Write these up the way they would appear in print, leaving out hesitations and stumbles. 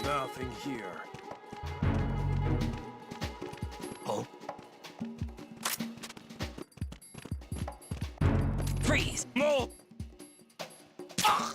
Nothing here. Oh. Freeze! Mole! Ah!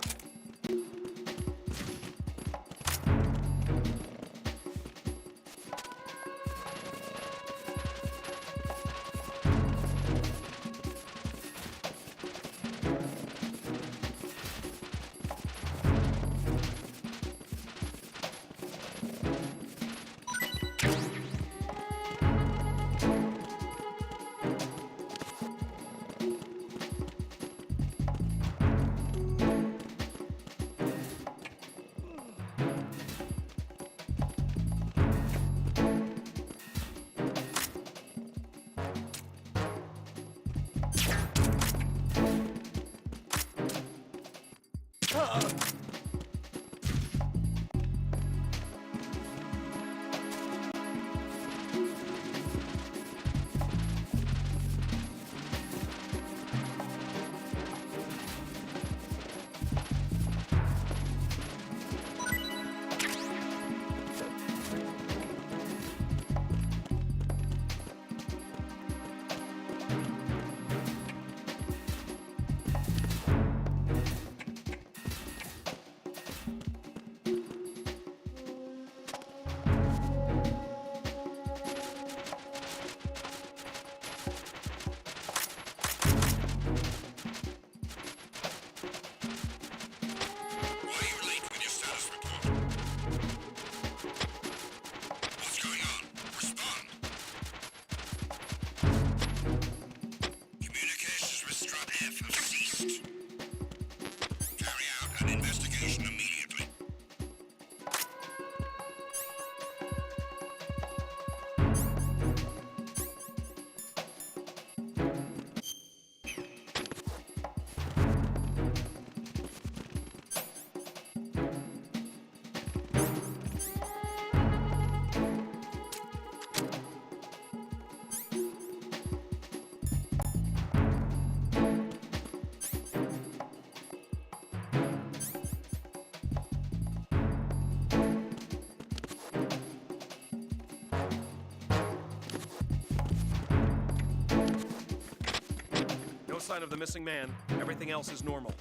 No sign of the missing man. Everything else is normal.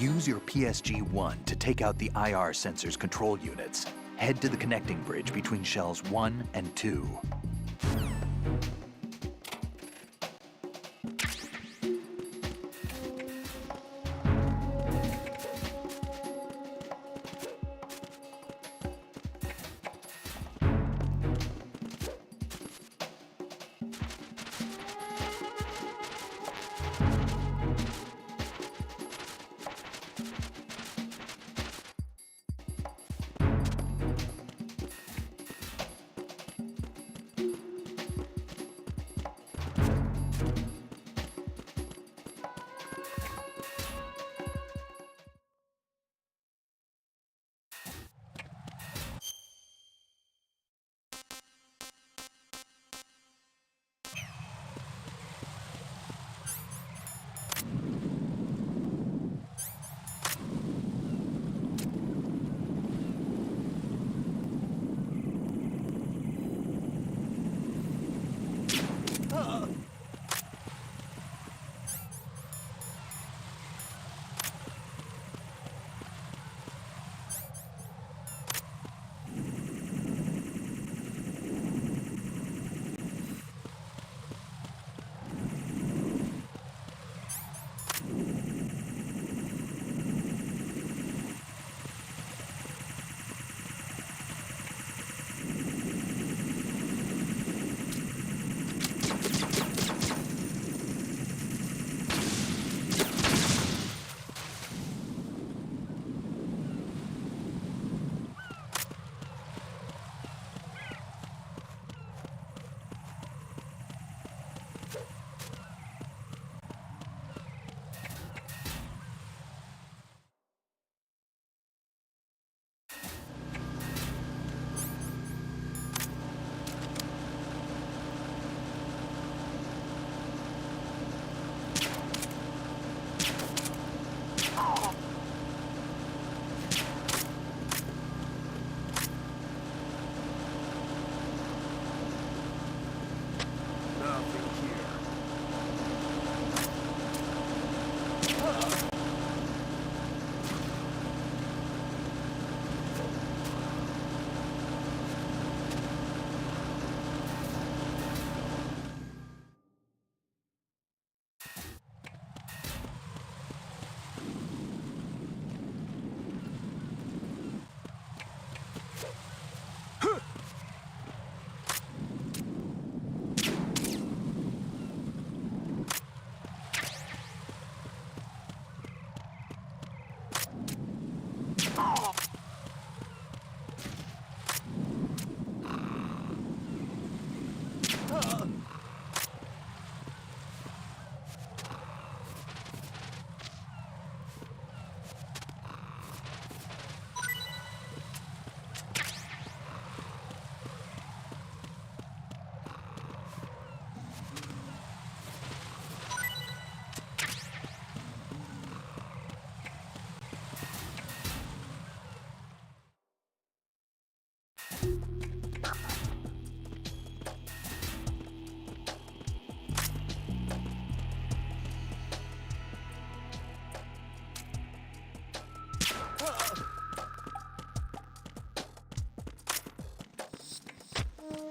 Use your PSG-1 to take out the IR sensor's control units. Head to the connecting bridge between shells 1 and 2. Nothing here.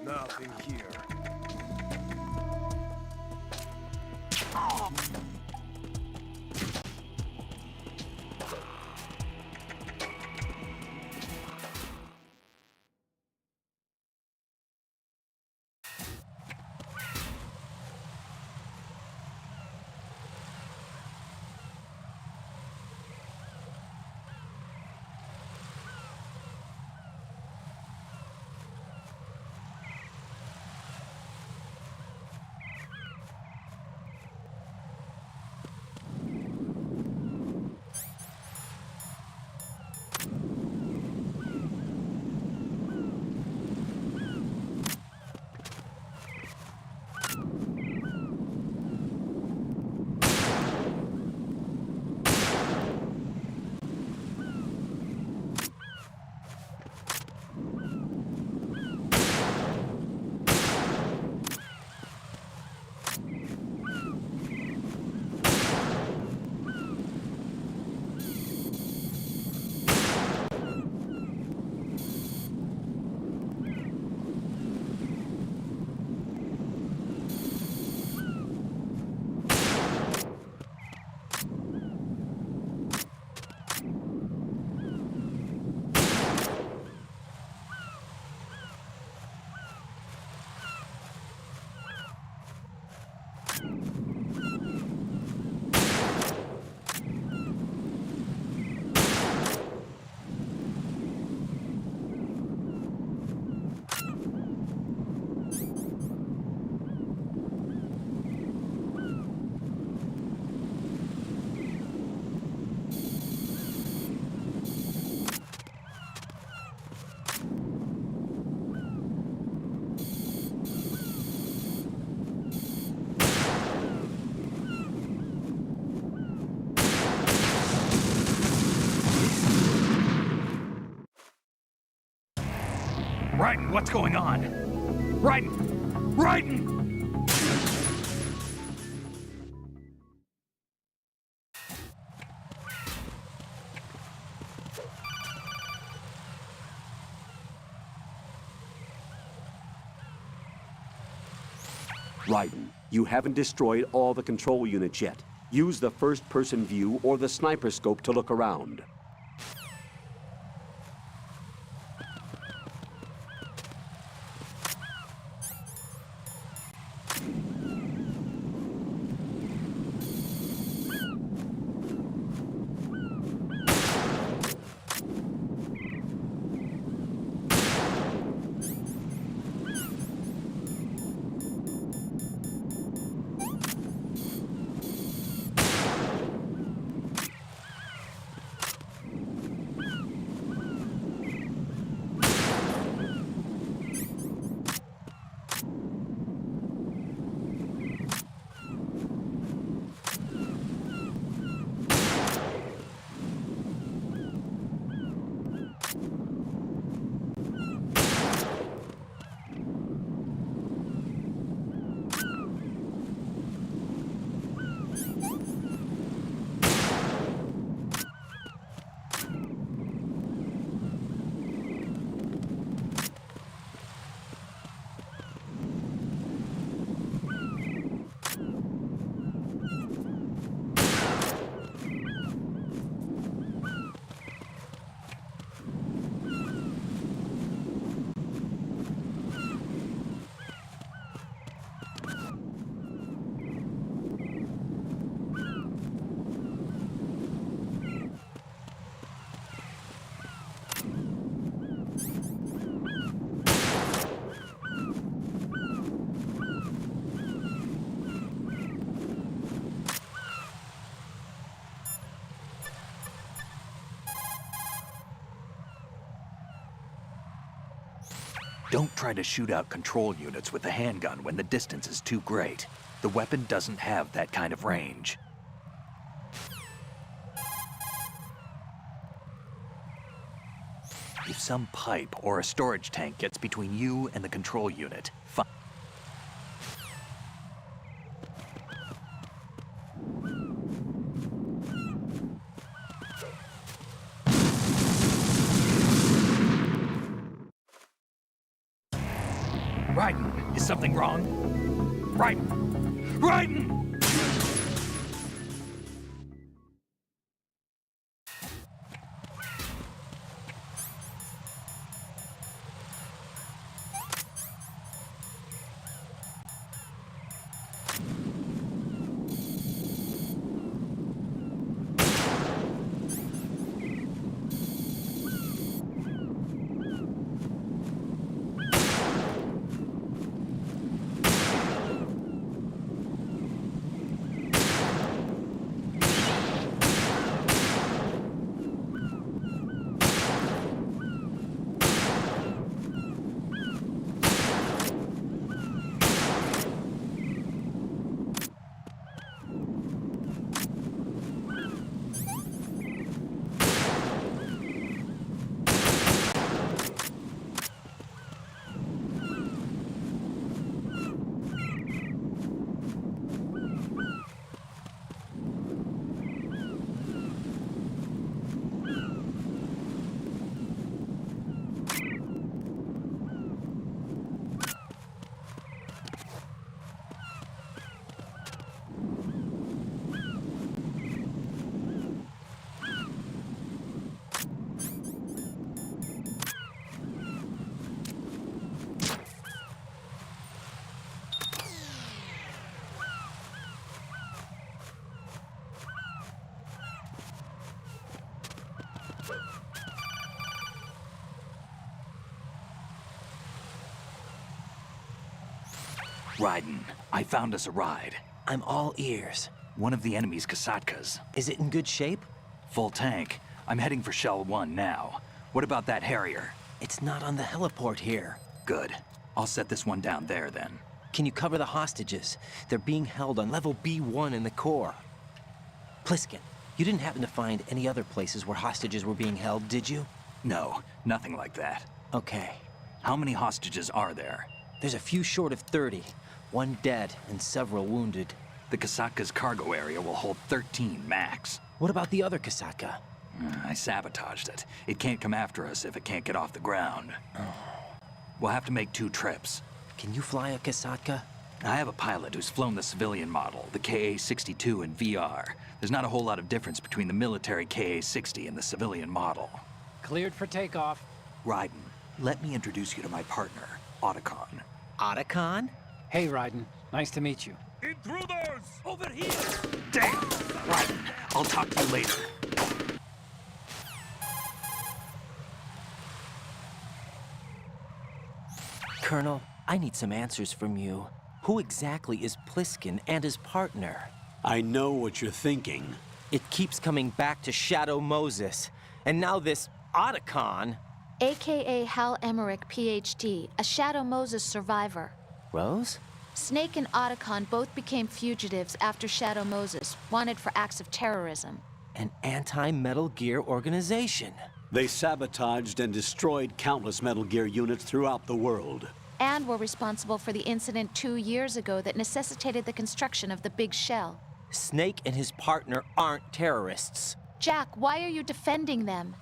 Nothing here. Raiden, what's going on? Raiden! Raiden! Raiden, you haven't destroyed all the control units yet. Use the first-person view or the sniper scope to look around. Don't try to shoot out control units with the handgun when the distance is too great. The weapon doesn't have that kind of range. If some pipe or a storage tank gets between you and the control unit, Raiden, is something wrong? Raiden! Raiden! Raiden, I found us a ride. I'm all ears. One of the enemy's Kasatkas. Is it in good shape? Full tank. I'm heading for Shell 1 now. What about that Harrier? It's not on the heliport here. Good. I'll set this one down there then. Can you cover the hostages? They're being held on level B1 in the core. Pliskin, you didn't happen to find any other places where hostages were being held, did you? No, nothing like that. Okay. How many hostages are there? There's a few short of 30. One dead and several wounded. The Kasatka's cargo area will hold 13 max. What about the other Kasaka? I sabotaged it. It can't come after us if it can't get off the ground. We'll have to make 2 trips. Can you fly a Kasaka? I have a pilot who's flown the civilian model, the KA-62 in VR. There's not a whole lot of difference between the military KA-60 and the civilian model. Cleared for takeoff. Raiden, let me introduce you to my partner, Otacon. Otacon? Hey, Raiden. Nice to meet you. Intruders! Over here! Damn! Raiden, I'll talk to you later. Colonel, I need some answers from you. Who exactly is Pliskin and his partner? I know what you're thinking. It keeps coming back to Shadow Moses. And now this Otacon. AKA Hal Emmerich, PhD, a Shadow Moses survivor. Rose? Snake and Otacon both became fugitives after Shadow Moses, wanted for acts of terrorism. An anti-Metal Gear organization. They sabotaged and destroyed countless Metal Gear units throughout the world. And were responsible for the incident 2 years ago that necessitated the construction of the Big Shell. Snake and his partner aren't terrorists. Jack, why are you defending them?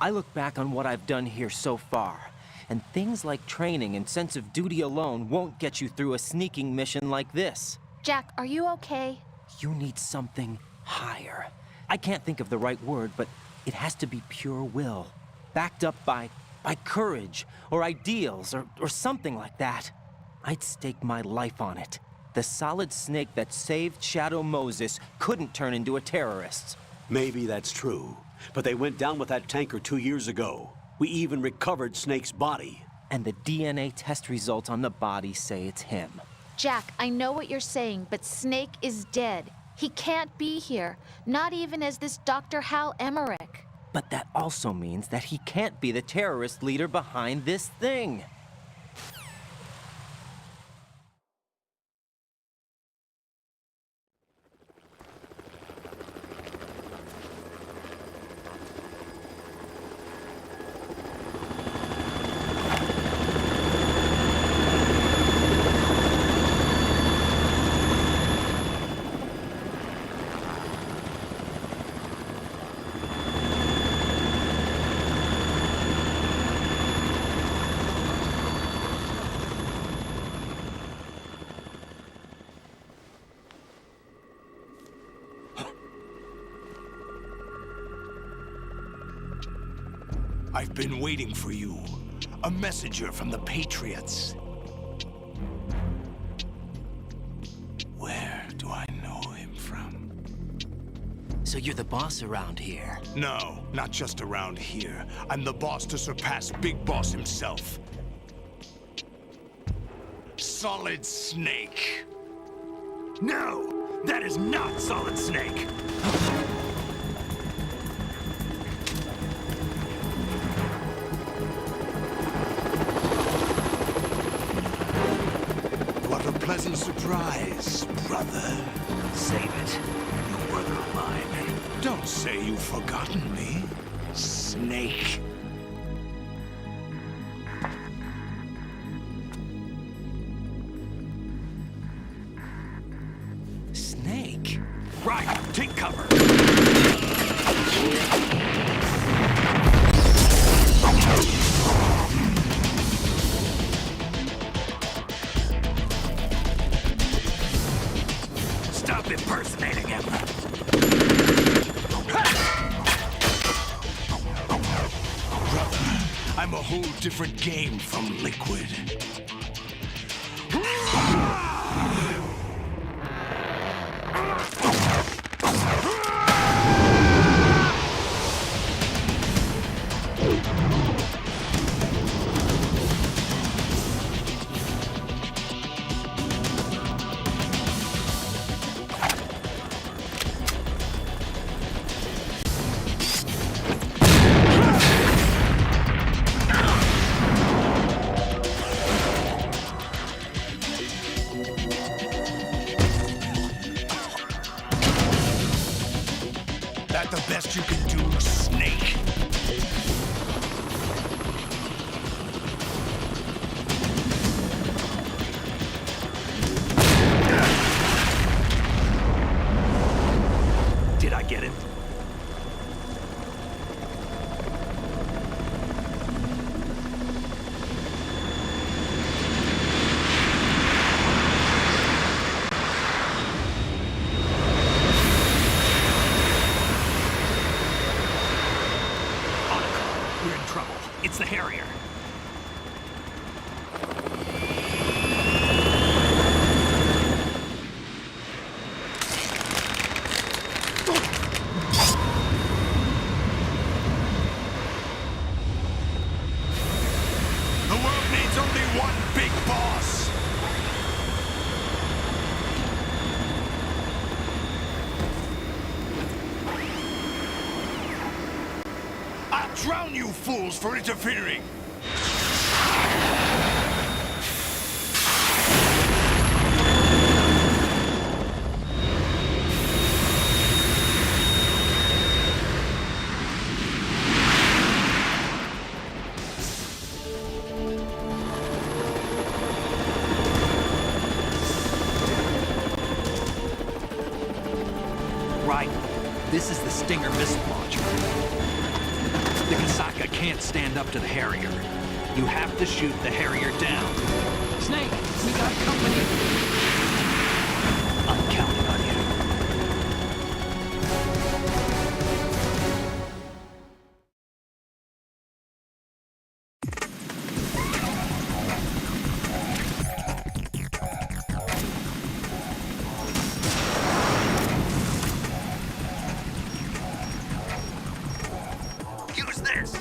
I look back on what I've done here so far, and things like training and sense of duty alone won't get you through a sneaking mission like this. Jack, are you okay? You need something higher. I can't think of the right word, but it has to be pure will, backed up by courage, or ideals, or something like that. I'd stake my life on it. The solid Snake that saved Shadow Moses couldn't turn into a terrorist. Maybe that's true, but they went down with that tanker 2 years ago. We even recovered Snake's body. And the DNA test results on the body say it's him. Jack, I know what you're saying, but Snake is dead. He can't be here, not even as this Dr. Hal Emmerich. But that also means that he can't be the terrorist leader behind this thing. I've been waiting for you. A messenger from the Patriots. Where do I know him from? So you're the boss around here? No, not just around here. I'm the boss to surpass Big Boss himself. Solid Snake. No! That is not Solid Snake! What a pleasant surprise, brother. Save it. You brother of mine. Don't say you've forgotten me, Snake. Snake? Right, take cover. Stop impersonating him. Brother, I'm a whole different game from Liquid. That the best you can do, Snake? Did I get it? That's the Harrier. The world needs only one big boss. I'll drown you fools for interfering. Right. This is the Stinger missile launcher. The Kasaka can't stand up to the Harrier. You have to shoot the Harrier down. Snake, we got company. I'm counting on you. Use this.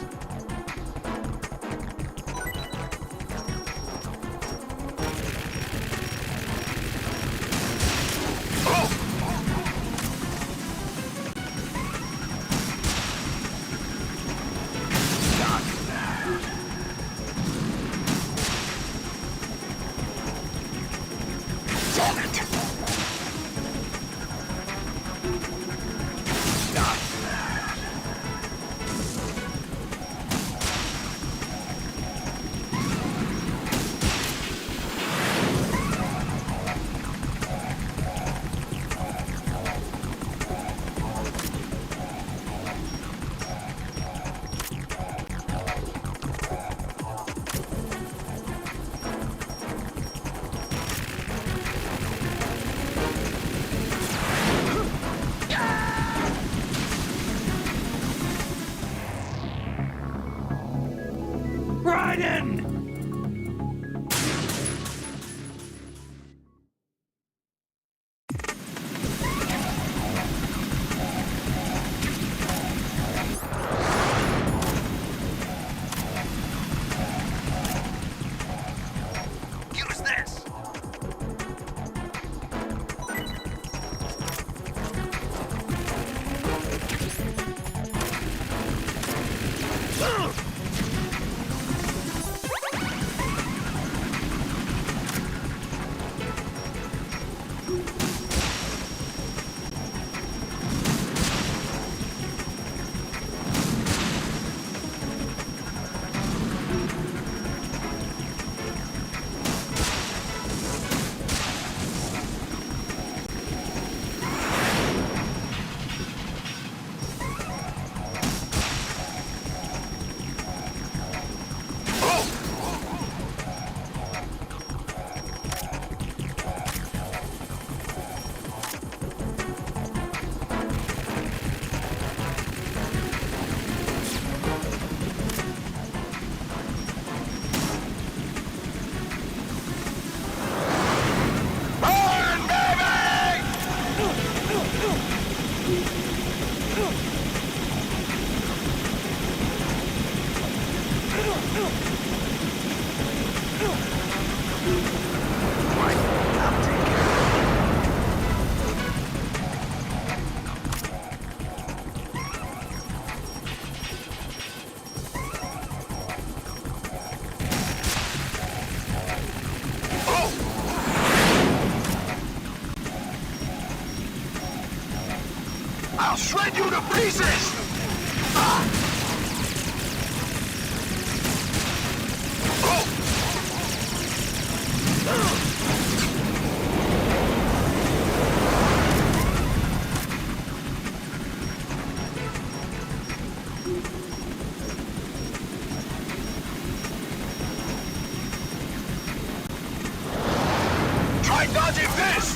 Raiden! Use this. I'll shred you to pieces! Try dodging this!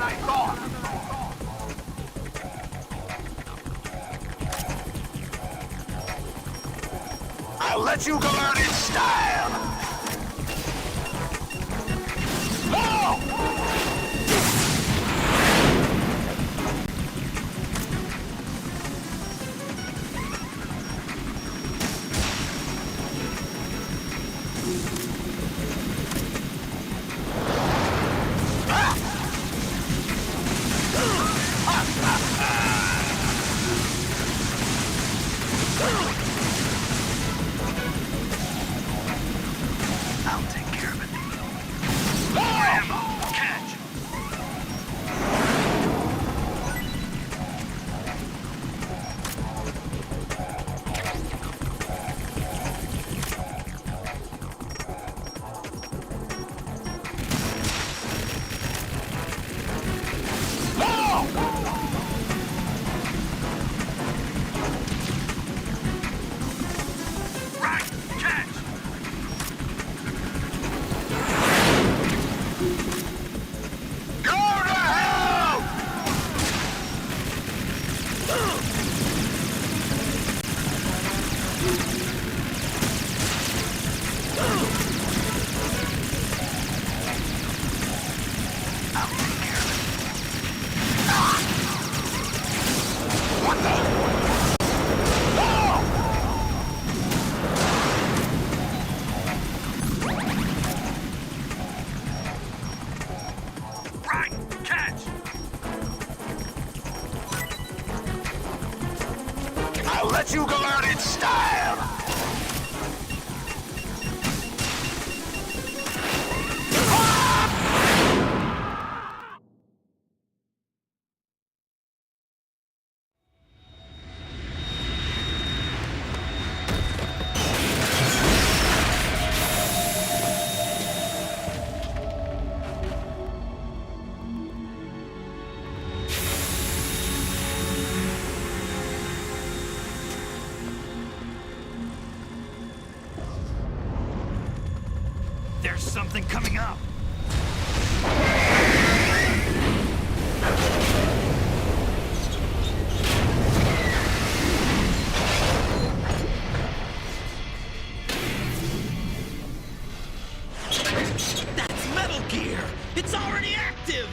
I thought. I'll let you go out in style. I'll take care of it. More ammo! Catch! Right! Catch! Go to hell! I'll take care of What the? it. Right! Catch! I'll let you go out in style. There's something coming up! That's Metal Gear! It's already active!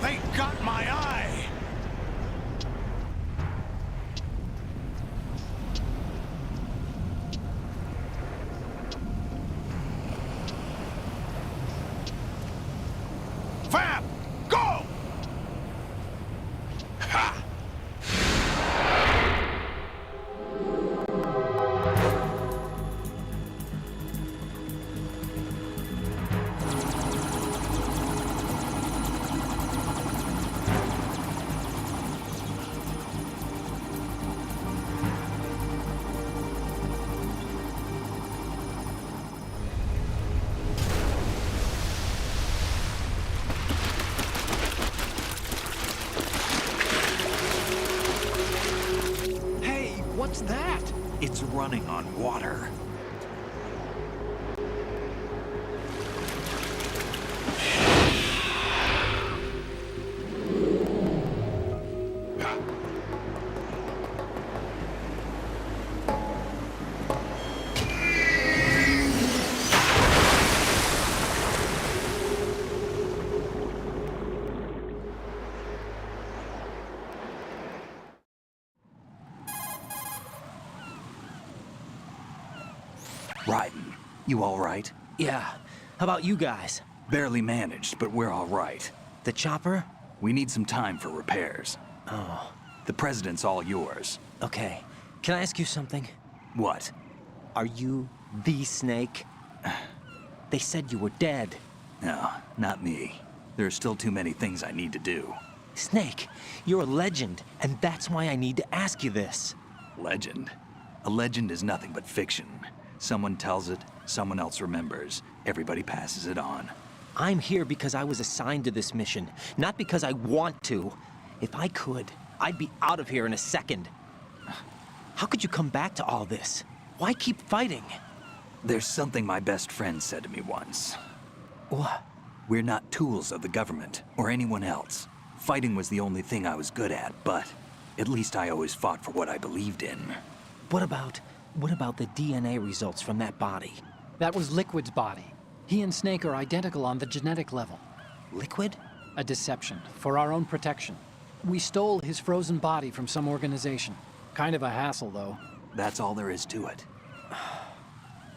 They got my eye. Fab, go! Ha! Hey, what's that? It's running on water. Raiden, you all right? Yeah. How about you guys? Barely managed, but we're all right. The chopper? We need some time for repairs. Oh, The president's all yours. okay. Can I ask you something? What? Are you the Snake? They said you were dead. No, not me. There are still too many things I need to do. Snake, you're a legend, and that's why I need to ask you this. Legend? A legend is nothing but fiction. Someone tells it, someone else remembers. Everybody passes it on. I'm here because I was assigned to this mission, not because I want to. If I could, I'd be out of here in a second. How could you come back to all this? Why keep fighting? There's something my best friend said to me once. What? We're not tools of the government or anyone else. Fighting was the only thing I was good at, but at least I always fought for what I believed in. What about the DNA results from that body? That was Liquid's body. He and Snake are identical on the genetic level. Liquid? A deception, for our own protection. We stole his frozen body from some organization. Kind of a hassle, though. That's all there is to it.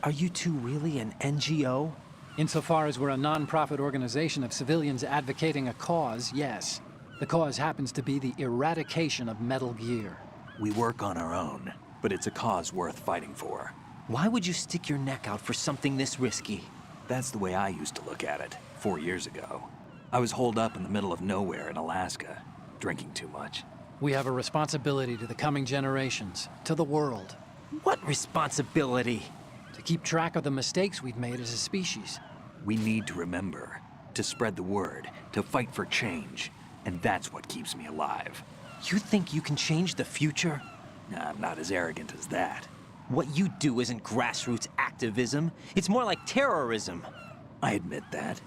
Are you two really an NGO? Insofar as we're a non-profit organization of civilians advocating a cause, yes. The cause happens to be the eradication of Metal Gear. We work on our own, but it's a cause worth fighting for. Why would you stick your neck out for something this risky? That's the way I used to look at it 4 years ago. I was holed up in the middle of nowhere in Alaska, drinking too much. We have a responsibility to the coming generations, to the world, What responsibility? to keep track of the mistakes we've made as a species. We need to remember, to spread the word, to fight for change, and that's what keeps me alive. You think you can change the future? I'm not as arrogant as that. What you do isn't grassroots activism. It's more like terrorism. I admit that.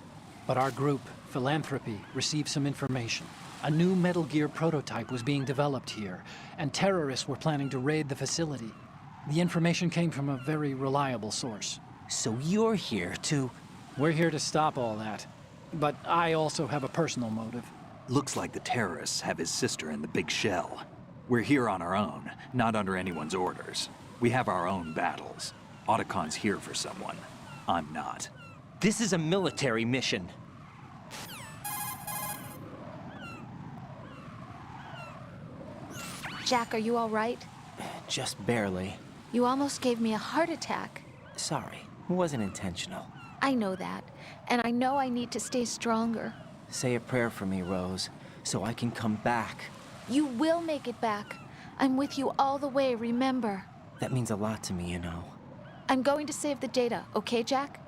But our group, Philanthropy, received some information. A new Metal Gear prototype was being developed here, and terrorists were planning to raid the facility. The information came from a very reliable source. So you're here to... We're here to stop all that. But I also have a personal motive. Looks like the terrorists have his sister in the big shell. We're here on our own, not under anyone's orders. We have our own battles. Otacon's here for someone. I'm not. This is a military mission. Jack, are you all right? Just barely. You almost gave me a heart attack. Sorry, it wasn't intentional. I know that, and I know I need to stay stronger. Say a prayer for me, Rose, so I can come back. You will make it back. I'm with you all the way, remember. That means a lot to me, you know. I'm going to save the data, okay, Jack?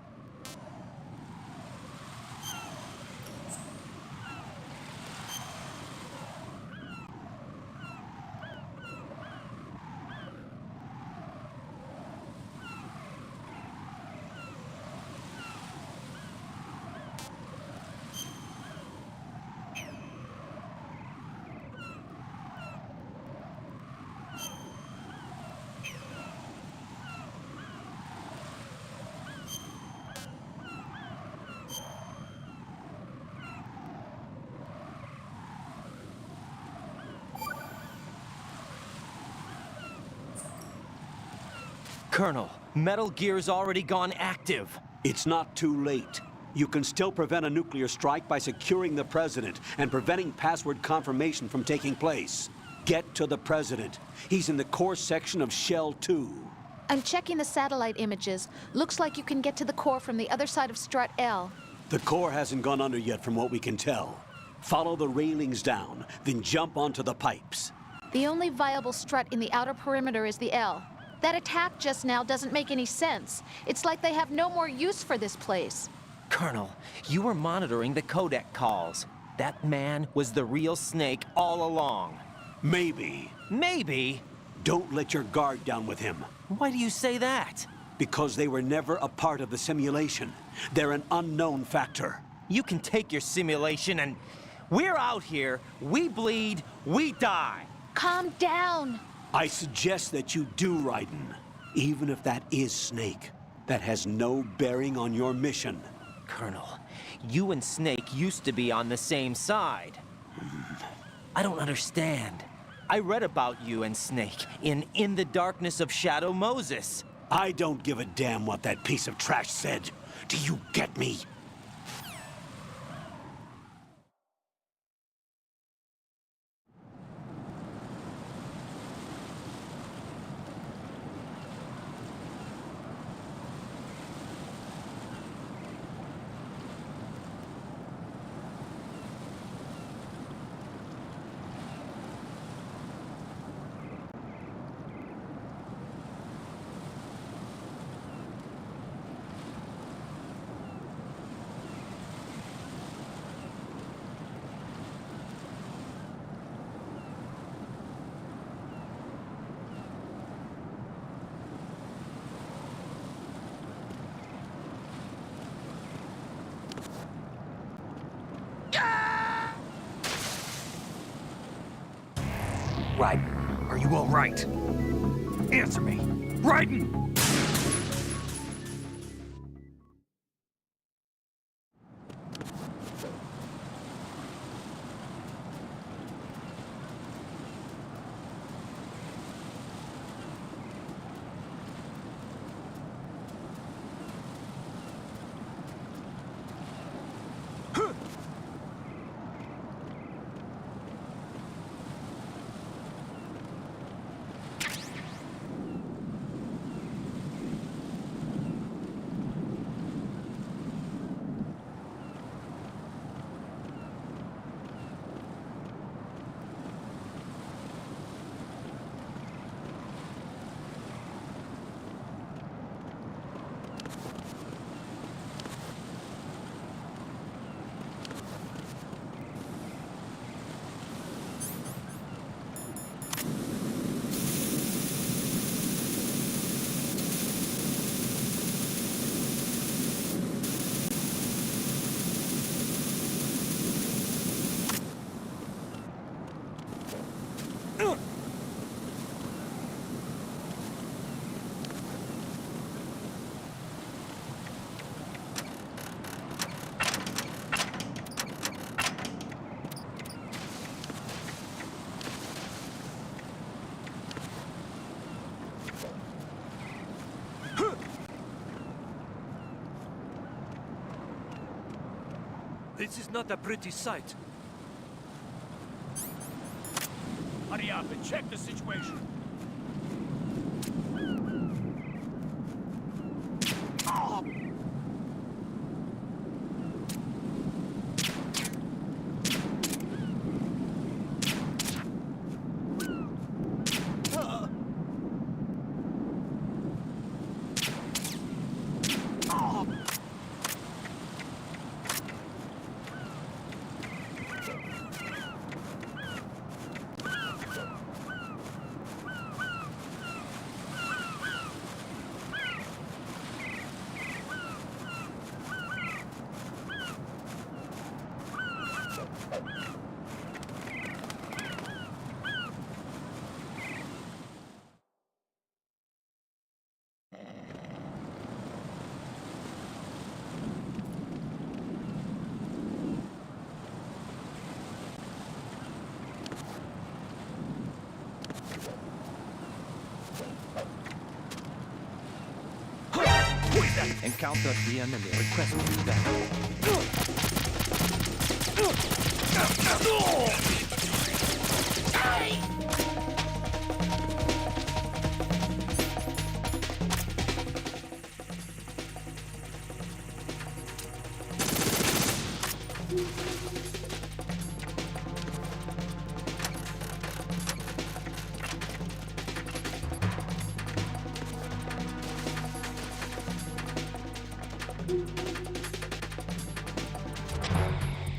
Colonel, Metal Gear's already gone active. It's not too late. You can still prevent a nuclear strike by securing the president and preventing password confirmation from taking place. Get to the president. He's in the core section of Shell 2. I'm checking the satellite images. Looks like you can get to the core from the other side of Strut L. The core hasn't gone under yet from what we can tell. Follow the railings down, then jump onto the pipes. The only viable strut in the outer perimeter is the L. That attack just now doesn't make any sense. It's like they have no more use for this place. Colonel, you were monitoring the codec calls. That man was the real Snake all along. Maybe. Maybe? Don't let your guard down with him. Why do you say that? Because they were never a part of the simulation. They're an unknown factor. You can take your simulation and... We're out here, we bleed, we die. Calm down. I suggest that you do, Raiden. Even if that is Snake, that has no bearing on your mission. Colonel, you and Snake used to be on the same side. I don't understand. I read about you and Snake in the Darkness of Shadow Moses. I don't give a damn what that piece of trash said. Do you get me? Raiden, are you all right? Answer me. Raiden! This is not a pretty sight. Hurry up and check the situation. Encounter the enemy. Request feedback.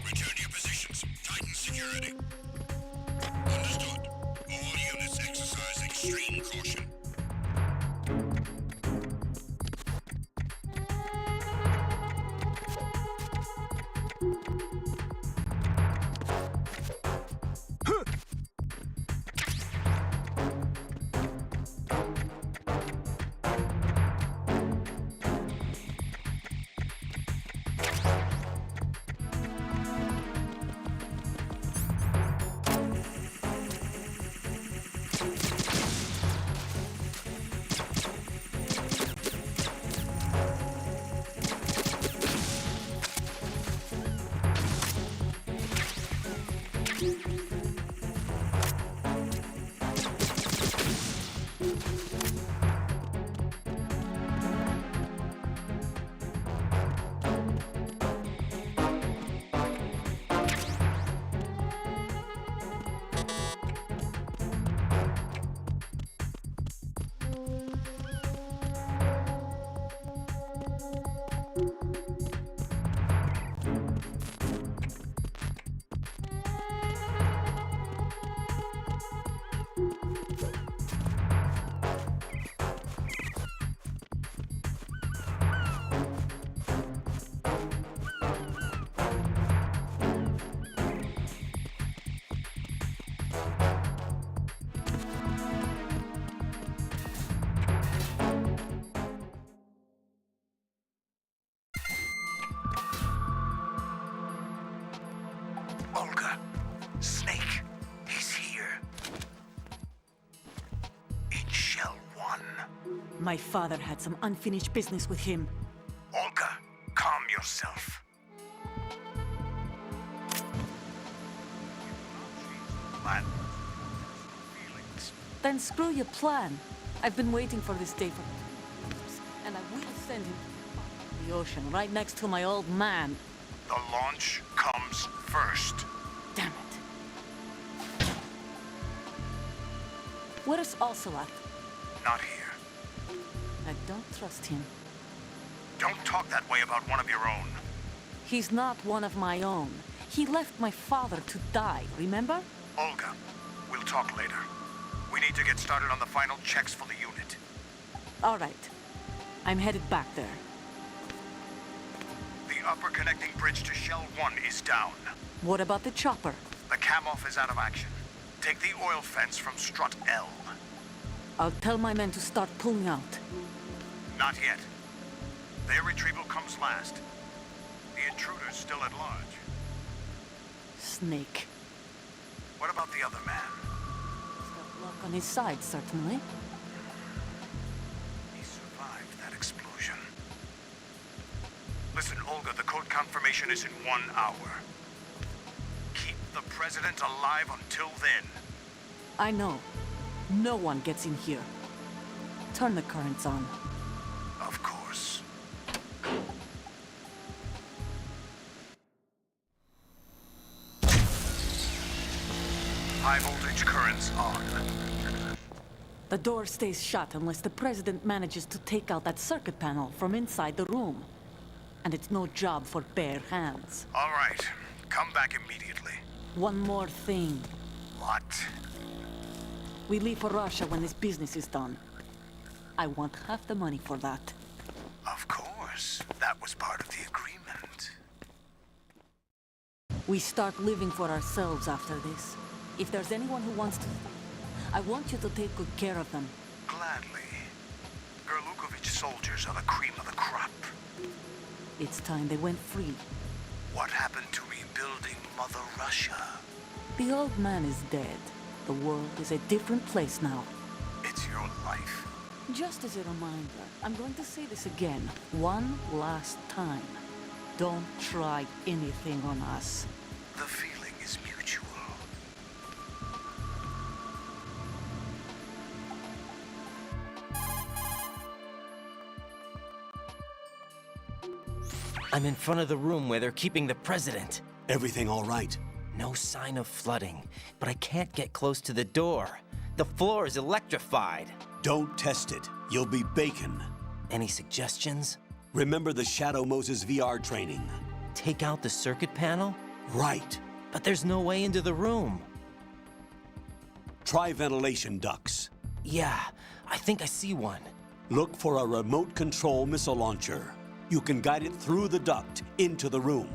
Return to your positions. Tighten security. Understood. All units exercise extreme caution. Olga, Snake, he's here. In Shell 1. My father had some unfinished business with him. Olga, calm yourself. Man. Feelings. Then screw your plan. I've been waiting for this day for years, and I will send him to the ocean right next to my old man. The launch comes first. Damn it. Where's Ocelot? Not here. I don't trust him. Don't talk that way about one of your own. He's not one of my own. He left my father to die, remember? Olga, we'll talk later. We need to get started on the final checks for the unit. All right. I'm headed back there. The upper connecting bridge to Shell 1 is down. What about the chopper? The cam-off is out of action. Take the oil fence from strut L. I'll tell my men to start pulling out. Not yet. Their retrieval comes last. The intruder's still at large. Snake. What about the other man? He's got luck on his side, certainly. He survived that explosion. Listen, Olga, the code confirmation is in 1 hour. Keep the president alive until then. I know. No one gets in here. Turn the currents on. Of course. High voltage currents on. The door stays shut unless the president manages to take out that circuit panel from inside the room. And it's no job for bare hands. All right. Come back immediately. One more thing. What? We leave for Russia when this business is done. I want half the money for that. Of course. That was part of the agreement. We start living for ourselves after this. If there's anyone who wants to... I want you to take good care of them. Gladly. Gerlukovich soldiers are the cream of the crop. It's time they went free. What happened to rebuilding Mother Russia? The old man is dead. The world is a different place now. It's your life. Just as a reminder, I'm going to say this again, one last time. Don't try anything on us. The feeling is mutual. I'm in front of the room where they're keeping the president. Everything all right? No sign of flooding, but I can't get close to the door. The floor is electrified. Don't test it. You'll be bacon. Any suggestions? Remember the Shadow Moses VR training? Take out the circuit panel? Right. But there's no way into the room. Try ventilation ducts. Yeah, I think I see one. Look for a remote control missile launcher. You can guide it through the duct into the room.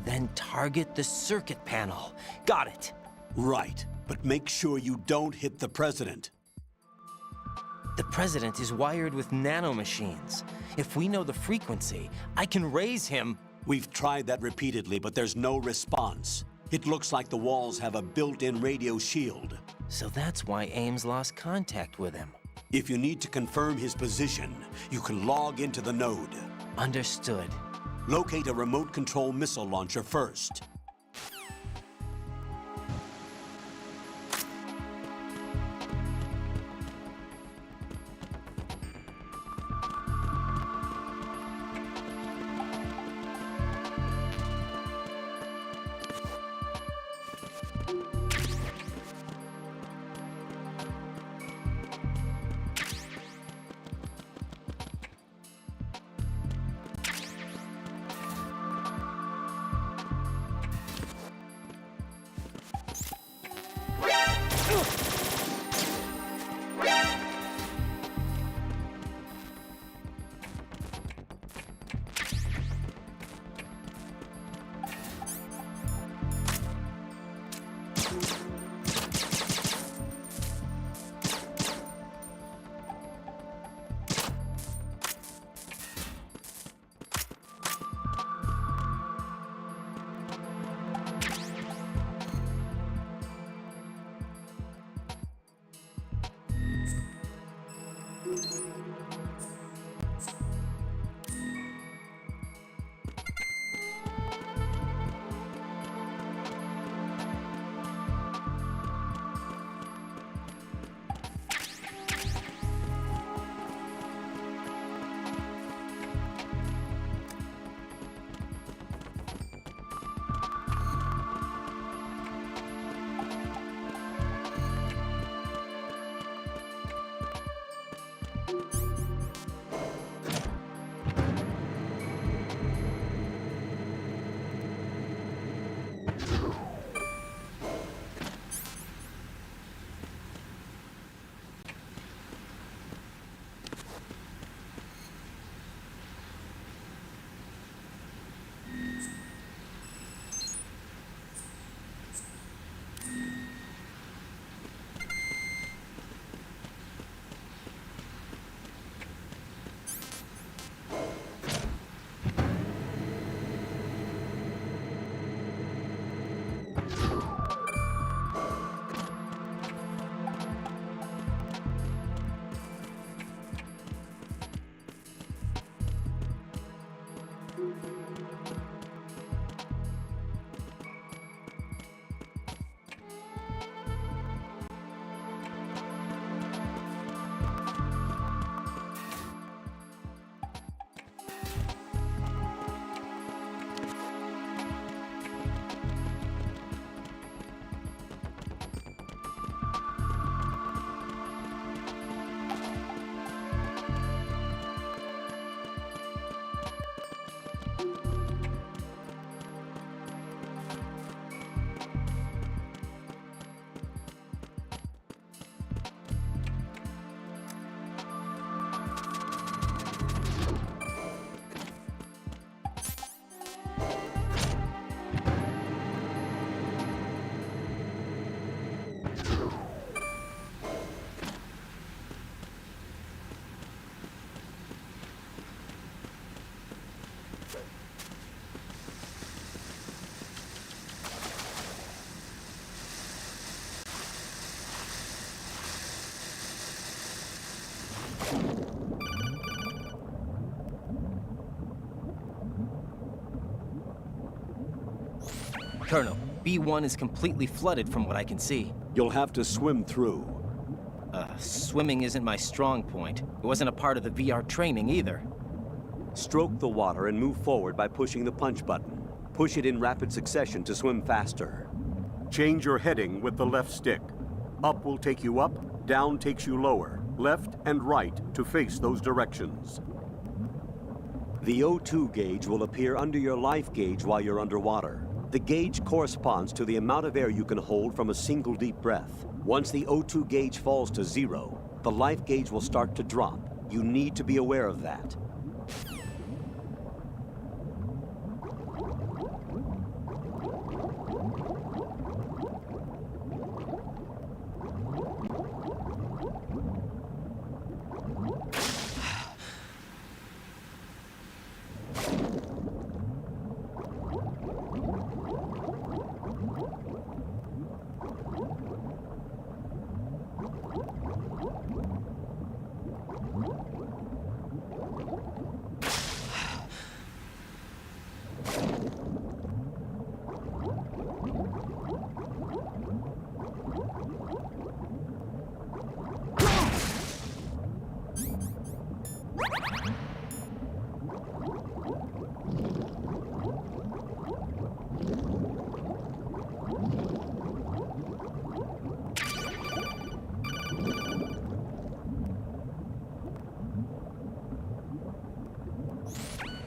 Then target the circuit panel. Got it. Right, but make sure you don't hit the president. The president is wired with nanomachines. If we know the frequency, I can raise him. We've tried that repeatedly, but there's no response. It looks like the walls have a built-in radio shield. So that's why Ames lost contact with him. If you need to confirm his position, you can log into the node. Understood. Locate a remote control missile launcher first. Colonel, B1 is completely flooded from what I can see. You'll have to swim through. Swimming isn't my strong point. It wasn't a part of the VR training either. Stroke the water and move forward by pushing the punch button. Push it in rapid succession to swim faster. Change your heading with the left stick. Up will take you up, down takes you lower, left and right to face those directions. The O2 gauge will appear under your life gauge while you're underwater. The gauge corresponds to the amount of air you can hold from a single deep breath. Once the O2 gauge falls to 0, the life gauge will start to drop. You need to be aware of that.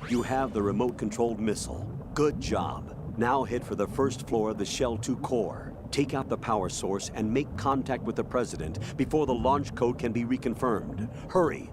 You have the remote-controlled missile. Good job. Now head for the first floor of the Shell 2 core. Take out the power source and make contact with the President before the launch code can be reconfirmed. Hurry!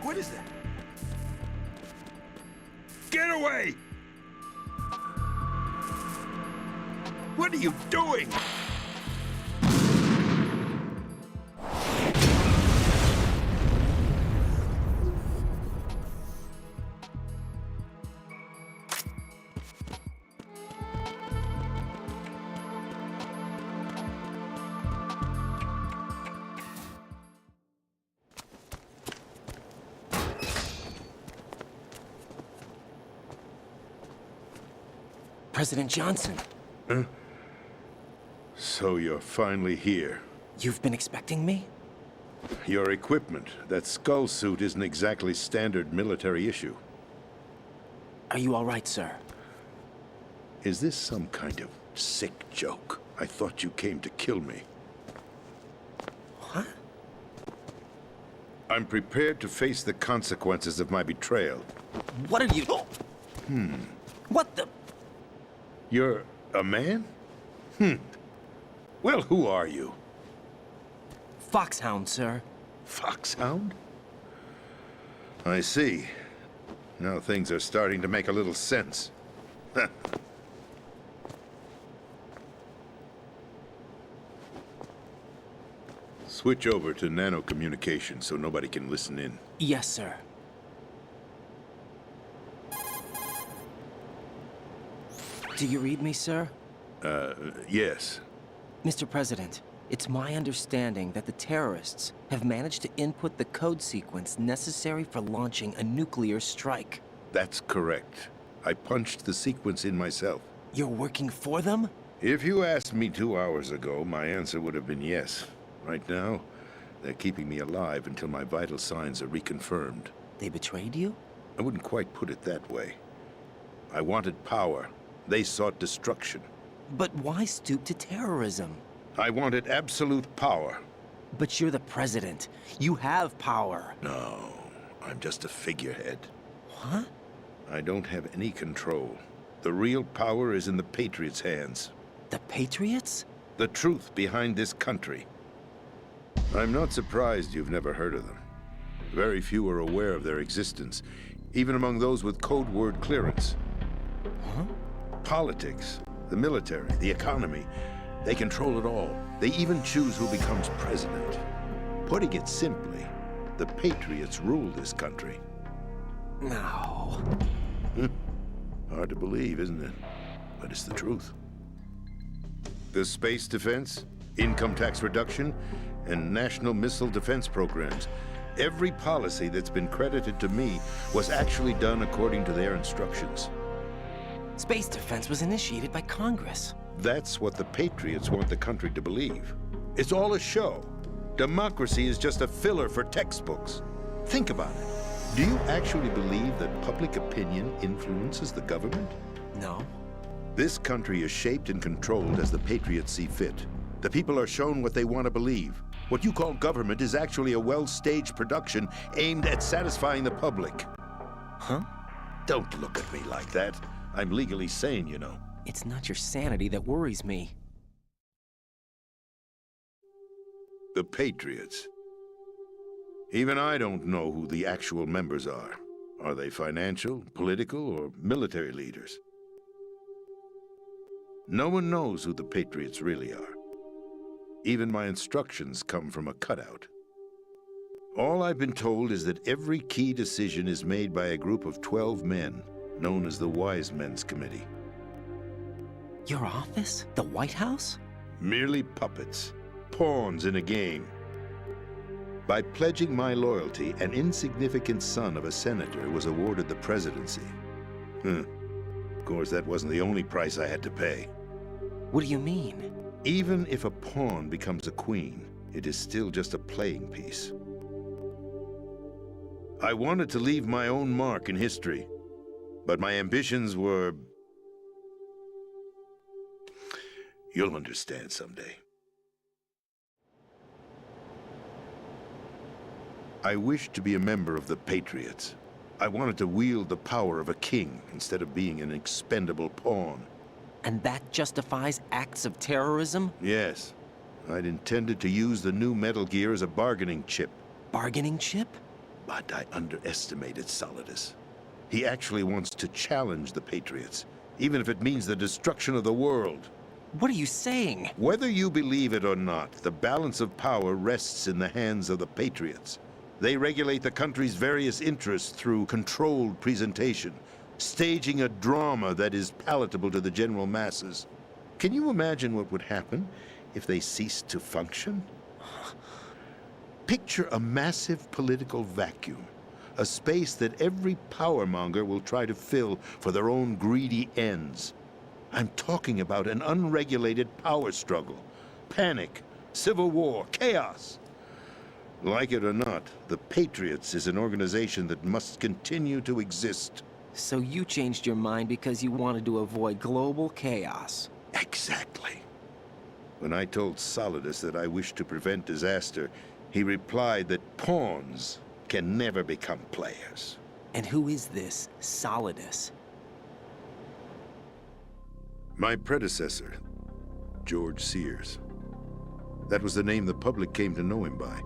What is that? Get away! What are you doing? President Johnson. So you're finally here. You've been expecting me? Your equipment, that skull suit, isn't exactly standard military issue. Are you all right, sir? Is this some kind of sick joke? I thought you came to kill me. What? I'm prepared to face the consequences of my betrayal. What are you... What the... You're a man? Well, who are you? Foxhound, sir. Foxhound? I see. Now things are starting to make a little sense. Switch over to nano-communication so nobody can listen in. Yes, sir. Do you read me, sir? Yes. Mr. President, it's my understanding that the terrorists have managed to input the code sequence necessary for launching a nuclear strike. That's correct. I punched the sequence in myself. You're working for them? If you asked me 2 hours ago, my answer would have been yes. Right now, they're keeping me alive until my vital signs are reconfirmed. They betrayed you? I wouldn't quite put it that way. I wanted power. They sought destruction. But why stoop to terrorism? I wanted absolute power. But you're the president. You have power. No, I'm just a figurehead. What? I don't have any control. The real power is in the Patriots' hands. The Patriots? The truth behind this country. I'm not surprised you've never heard of them. Very few are aware of their existence, even among those with code word clearance. Huh? Politics, the military, the economy, they control it all. They even choose who becomes president. Putting it simply, the Patriots rule this country. No. Hard to believe, isn't it? But it's the truth. The space defense, income tax reduction, and national missile defense programs. Every policy that's been credited to me was actually done according to their instructions. Space defense was initiated by Congress. That's what the Patriots want the country to believe. It's all a show. Democracy is just a filler for textbooks. Think about it. Do you actually believe that public opinion influences the government? No. This country is shaped and controlled as the Patriots see fit. The people are shown what they want to believe. What you call government is actually a well-staged production aimed at satisfying the public. Huh? Don't look at me like that. I'm legally sane, you know. It's not your sanity that worries me. The Patriots. Even I don't know who the actual members are. Are they financial, political, or military leaders? No one knows who the Patriots really are. Even my instructions come from a cutout. All I've been told is that every key decision is made by a group of 12 men, known as the Wise Men's Committee. Your office? The White House? Merely puppets, pawns in a game. By pledging my loyalty, an insignificant son of a senator was awarded the presidency. Of course, that wasn't the only price I had to pay. What do you mean? Even if a pawn becomes a queen, it is still just a playing piece. I wanted to leave my own mark in history, but my ambitions were... You'll understand someday. I wished to be a member of the Patriots. I wanted to wield the power of a king instead of being an expendable pawn. And that justifies acts of terrorism? Yes. I'd intended to use the new Metal Gear as a bargaining chip. Bargaining chip? But I underestimated Solidus. He actually wants to challenge the Patriots, even if it means the destruction of the world. What are you saying? Whether you believe it or not, the balance of power rests in the hands of the Patriots. They regulate the country's various interests through controlled presentation, staging a drama that is palatable to the general masses. Can you imagine what would happen if they ceased to function? Picture a massive political vacuum, a space that every powermonger will try to fill for their own greedy ends. I'm talking about an unregulated power struggle. Panic, civil war, chaos. Like it or not, the Patriots is an organization that must continue to exist. So you changed your mind because you wanted to avoid global chaos. Exactly. When I told Solidus that I wished to prevent disaster, he replied that pawns can never become players. And who is this Solidus? My predecessor, George Sears. That was the name the public came to know him by.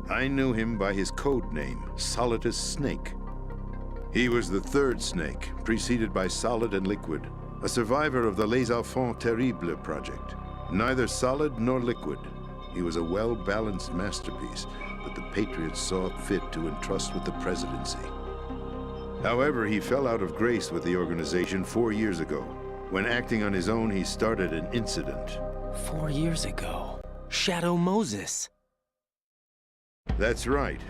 I knew him by his code name, Solidus Snake. He was the third snake, preceded by Solid and Liquid, a survivor of the Les Enfants Terribles project. Neither solid nor liquid. He was a well-balanced masterpiece that the Patriots saw fit to entrust with the presidency. However, he fell out of grace with the organization 4 years ago. When acting on his own, he started an incident. 4 years ago. Shadow Moses. That's right.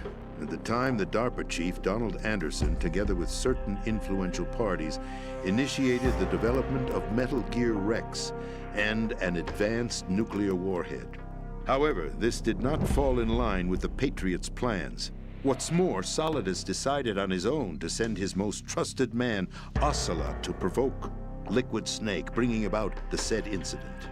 At the time, the DARPA chief, Donald Anderson, together with certain influential parties, initiated the development of Metal Gear Rex and an advanced nuclear warhead. However, this did not fall in line with the Patriots' plans. What's more, Solidus decided on his own to send his most trusted man, Ocelot, to provoke Liquid Snake, bringing about the said incident.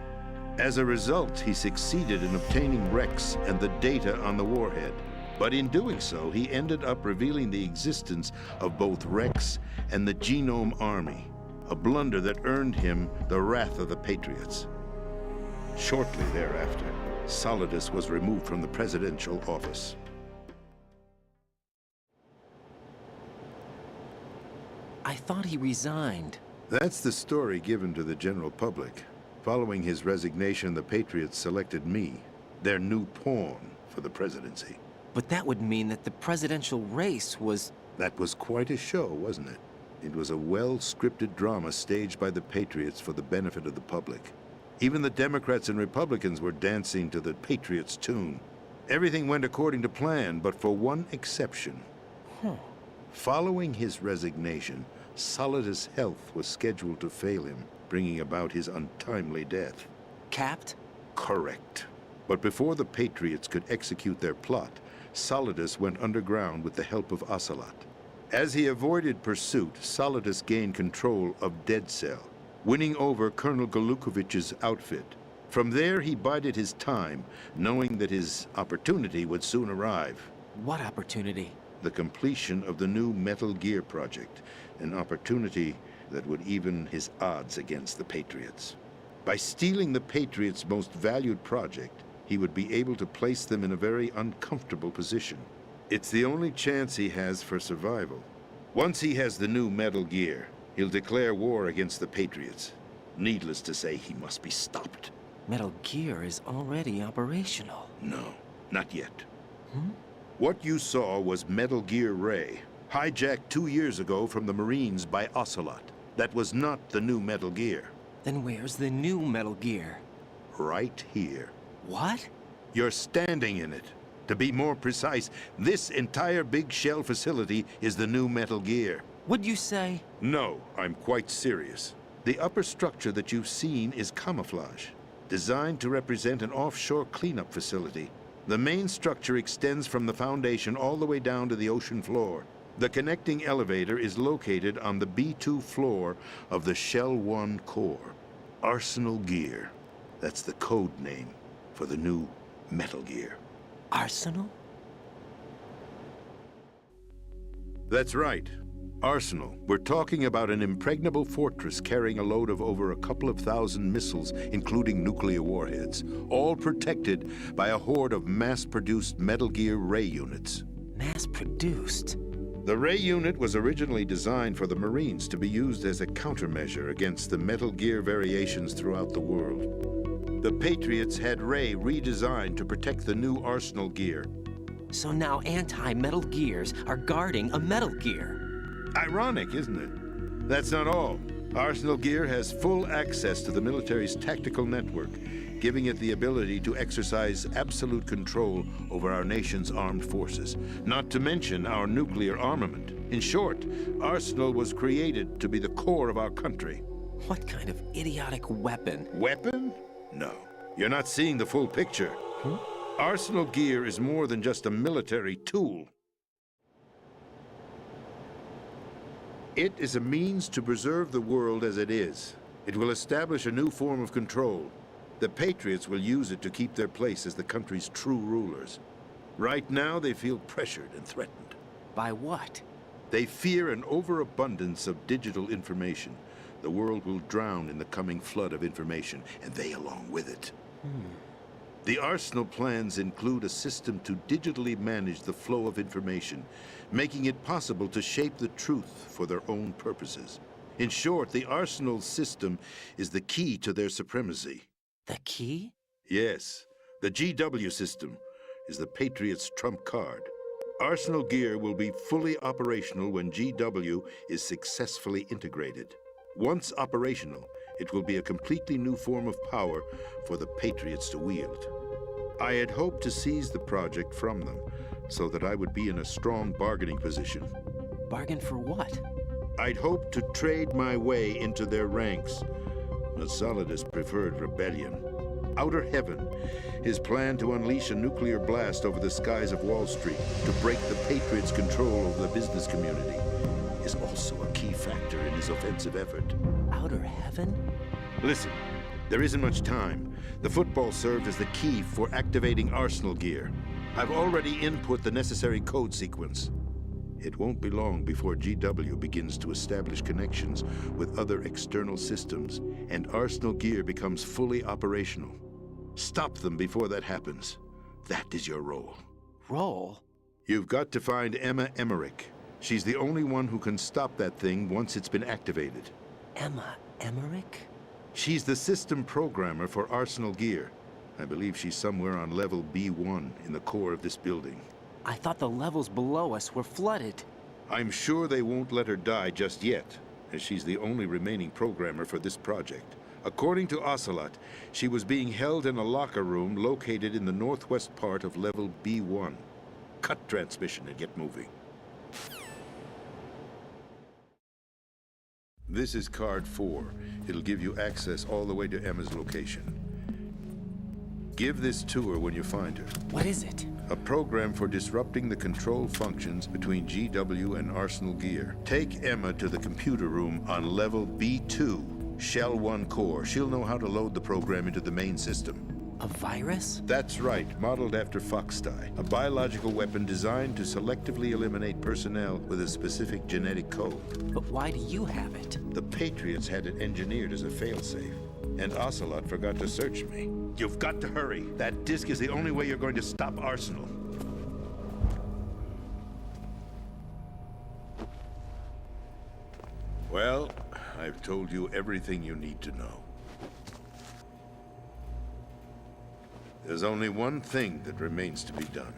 As a result, he succeeded in obtaining Rex and the data on the warhead. But in doing so, he ended up revealing the existence of both Rex and the Genome Army, a blunder that earned him the wrath of the Patriots. Shortly thereafter, Solidus was removed from the presidential office. I thought he resigned. That's the story given to the general public. Following his resignation, the Patriots selected me, their new pawn, for the presidency. But that would mean that the presidential race was... That was quite a show, wasn't it? It was a well-scripted drama staged by the Patriots for the benefit of the public. Even the Democrats and Republicans were dancing to the Patriots' tune. Everything went according to plan, but for one exception. Following his resignation, Solidus' health was scheduled to fail him, bringing about his untimely death. Capped? Correct. But before the Patriots could execute their plot, Solidus went underground with the help of Ocelot. As he avoided pursuit, Solidus gained control of Dead Cell, winning over Colonel Golukovich's outfit. From there, he bided his time, knowing that his opportunity would soon arrive. What opportunity? The completion of the new Metal Gear project, an opportunity that would even his odds against the Patriots. By stealing the Patriots' most valued project, he would be able to place them in a very uncomfortable position. It's the only chance he has for survival. Once he has the new Metal Gear, he'll declare war against the Patriots. Needless to say, he must be stopped. Metal Gear is already operational. No, not yet. What you saw was Metal Gear Ray, hijacked 2 years ago from the Marines by Ocelot. That was not the new Metal Gear. Then where's the new Metal Gear? Right here. What? You're standing in it. To be more precise, this entire big shell facility is the new Metal Gear. Would you say? No, I'm quite serious. The upper structure that you've seen is camouflage, designed to represent an offshore cleanup facility. The main structure extends from the foundation all the way down to the ocean floor. The connecting elevator is located on the B2 floor of the Shell 1 core. Arsenal Gear. That's the code name for the new Metal Gear. Arsenal? That's right. Arsenal. We're talking about an impregnable fortress carrying a load of over a couple of thousand missiles, including nuclear warheads, all protected by a horde of mass-produced Metal Gear Ray units. Mass-produced? The Ray unit was originally designed for the Marines to be used as a countermeasure against the Metal Gear variations throughout the world. The Patriots had Ray redesigned to protect the new Arsenal Gear. So now anti-Metal Gears are guarding a Metal Gear. Ironic, isn't it? That's not all. Arsenal Gear has full access to the military's tactical network, giving it the ability to exercise absolute control over our nation's armed forces, not to mention our nuclear armament. In short, Arsenal was created to be the core of our country. What kind of idiotic weapon? Weapon? No. You're not seeing the full picture. Arsenal gear is more than just a military tool. It is a means to preserve the world as it is. It will establish a new form of control. The Patriots will use it to keep their place as the country's true rulers. Right now, they feel pressured and threatened. By what? They fear an overabundance of digital information. The world will drown in the coming flood of information, and they along with it. The Arsenal plans include a system to digitally manage the flow of information, making it possible to shape the truth for their own purposes. In short, the Arsenal system is the key to their supremacy. The key? Yes, the GW system is the Patriots' trump card. Arsenal gear will be fully operational when GW is successfully integrated. Once operational, it will be a completely new form of power for the Patriots to wield. I had hoped to seize the project from them, so that I would be in a strong bargaining position. Bargain for what? I'd hoped to trade my way into their ranks, but Solidus preferred rebellion. Outer Heaven, his plan to unleash a nuclear blast over the skies of Wall Street to break the Patriots' control over the business community, is also a key factor in his offensive effort. Outer Heaven? Listen, there isn't much time. The football served as the key for activating Arsenal gear. I've already input the necessary code sequence. It won't be long before GW begins to establish connections with other external systems, and Arsenal gear becomes fully operational. Stop them before that happens. That is your role. Role? You've got to find Emma Emmerich. She's the only one who can stop that thing once it's been activated. Emma Emmerich? She's the system programmer for Arsenal gear. I believe she's somewhere on level B1 in the core of this building. I thought the levels below us were flooded. I'm sure they won't let her die just yet, as she's the only remaining programmer for this project. According to Ocelot, she was being held in a locker room located in the northwest part of level B1. Cut transmission and get moving. This is card 4. It'll give you access all the way to Emma's location. Give this to her when you find her. What is it? A program for disrupting the control functions between GW and Arsenal gear. Take Emma to the computer room on level B2, Shell 1 core. She'll know how to load the program into the main system. A virus? That's right, modeled after Foxdie, a biological weapon designed to selectively eliminate personnel with a specific genetic code. But why do you have it? The Patriots had it engineered as a failsafe, and Ocelot forgot to search me. You've got to hurry. That disk is the only way you're going to stop Arsenal. Well, I've told you everything you need to know. There's only one thing that remains to be done.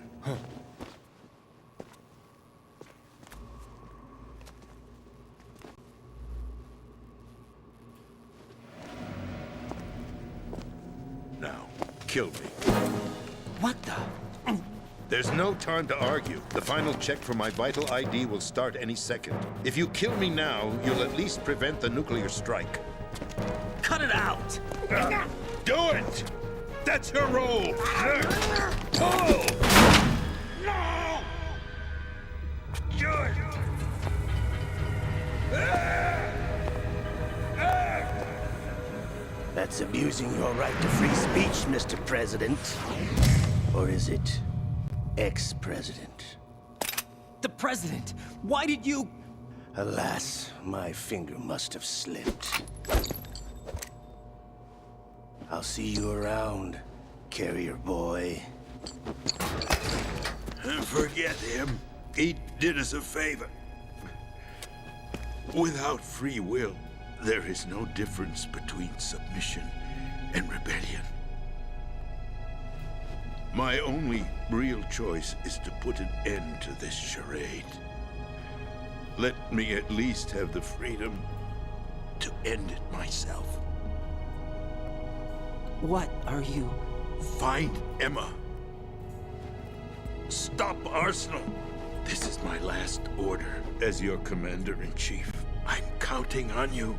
Now, kill me. What the? There's no time to argue. The final check for my vital ID will start any second. If you kill me now, you'll at least prevent the nuclear strike. Cut it out! Do it! That's your role! Pull! No! Do it! That's abusing your right to free speech, Mr. President. Or is it ex-president? The president! Why did you... Alas, my finger must have slipped. I'll see you around, carrier boy. Forget him. He did us a favor. Without free will, there is no difference between submission and rebellion. My only real choice is to put an end to this charade. Let me at least have the freedom to end it myself. What are you... Find Emma. Stop Arsenal. This is my last order as your commander-in-chief. I'm counting on you.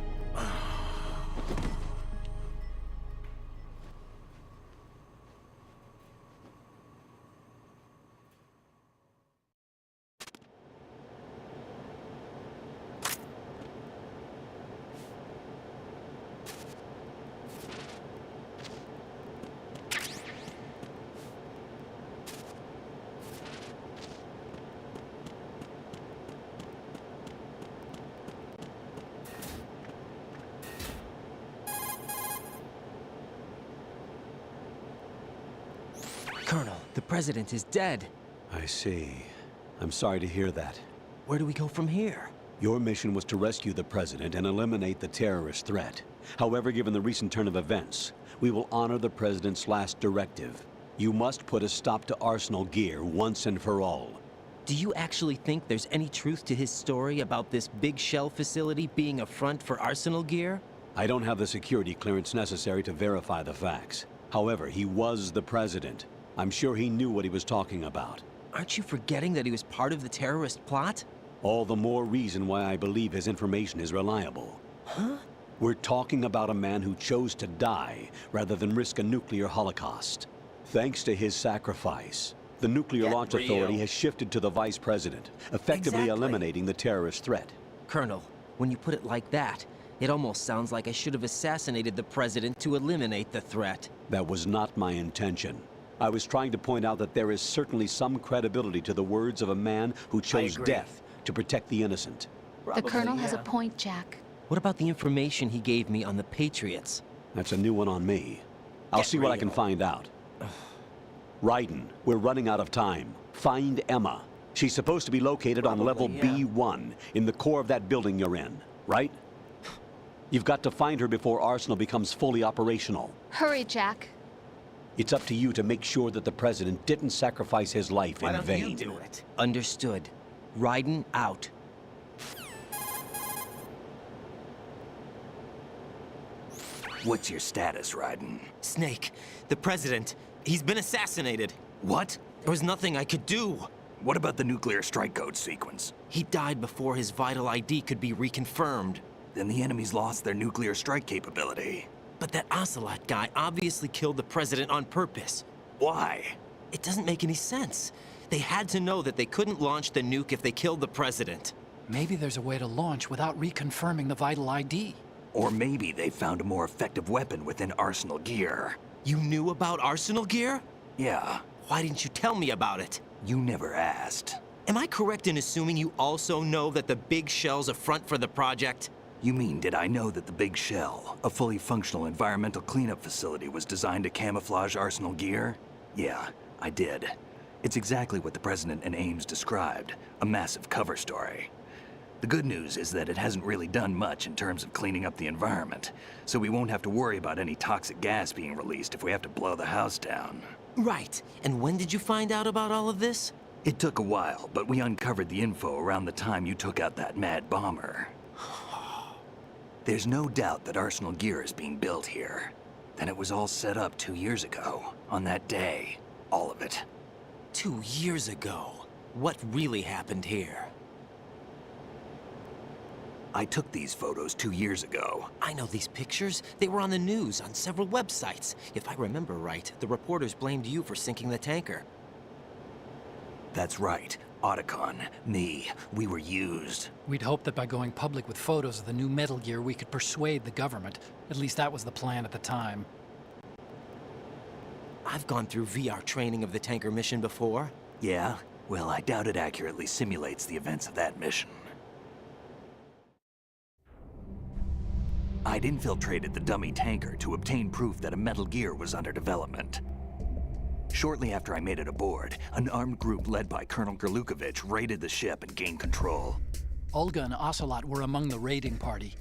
Colonel, the president is dead. I see. I'm sorry to hear that. Where do we go from here? Your mission was to rescue the president and eliminate the terrorist threat. However, given the recent turn of events, we will honor the president's last directive. You must put a stop to Arsenal gear once and for all. Do you actually think there's any truth to his story about this big shell facility being a front for Arsenal gear? I don't have the security clearance necessary to verify the facts. However, he was the president. I'm sure he knew what he was talking about. Aren't you forgetting that he was part of the terrorist plot? All the more reason why I believe his information is reliable. Huh? We're talking about a man who chose to die rather than risk a nuclear holocaust. Thanks to his sacrifice, the Nuclear Launch Authority has shifted to the vice president, effectively eliminating the terrorist threat. Colonel, when you put it like that, it almost sounds like I should have assassinated the president to eliminate the threat. That was not my intention. I was trying to point out that there is certainly some credibility to the words of a man who chose death to protect the innocent. The Colonel has a point, Jack. What about the information he gave me on the Patriots? That's a new one on me. I'll see what I can find out. Raiden, we're running out of time. Find Emma. She's supposed to be located on level B1, in the core of that building you're in, right? You've got to find her before Arsenal becomes fully operational. Hurry, Jack. It's up to you to make sure that the president didn't sacrifice his life in vain. Why don't you do it? Understood. Raiden out. What's your status, Raiden? Snake, the president, he's been assassinated. What? There was nothing I could do. What about the nuclear strike code sequence? He died before his vital ID could be reconfirmed. Then the enemy's lost their nuclear strike capability. But that Ocelot guy obviously killed the president on purpose. Why? It doesn't make any sense. They had to know that they couldn't launch the nuke if they killed the president. Maybe there's a way to launch without reconfirming the vital ID. Or maybe they found a more effective weapon within Arsenal gear. You knew about Arsenal gear? Yeah. Why didn't you tell me about it? You never asked. Am I correct in assuming you also know that the big shell's a front for the project? You mean, did I know that the Big Shell, a fully functional environmental cleanup facility, was designed to camouflage Arsenal gear? Yeah, I did. It's exactly what the President and Ames described, a massive cover story. The good news is that it hasn't really done much in terms of cleaning up the environment, so we won't have to worry about any toxic gas being released if we have to blow the house down. Right. And when did you find out about all of this? It took a while, but we uncovered the info around the time you took out that mad bomber. There's no doubt that Arsenal gear is being built here. And it was all set up 2 years ago, on that day. All of it. 2 years ago? What really happened here? I took these photos 2 years ago. I know these pictures. They were on the news, on several websites. If I remember right, the reporters blamed you for sinking the tanker. That's right. Otacon, me, we were used. We'd hoped that by going public with photos of the new Metal Gear, we could persuade the government. At least that was the plan at the time. I've gone through VR training of the tanker mission before. Yeah? Well, I doubt it accurately simulates the events of that mission. I'd infiltrated the dummy tanker to obtain proof that a Metal Gear was under development. Shortly after I made it aboard, an armed group led by Colonel Gerlukovich raided the ship and gained control. Olga and Ocelot were among the raiding party.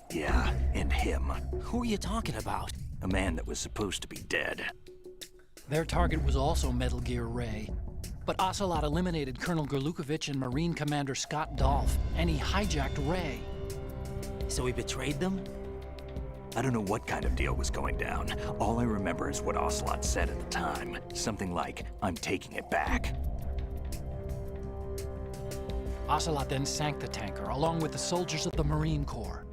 Yeah, and him. Who are you talking about? A man that was supposed to be dead. Their target was also Metal Gear Ray. But Ocelot eliminated Colonel Gerlukovich and Marine Commander Scott Dolph, and he hijacked Ray. So he betrayed them? I don't know what kind of deal was going down. All I remember is what Ocelot said at the time. Something like, "I'm taking it back." Ocelot then sank the tanker, along with the soldiers of the Marine Corps.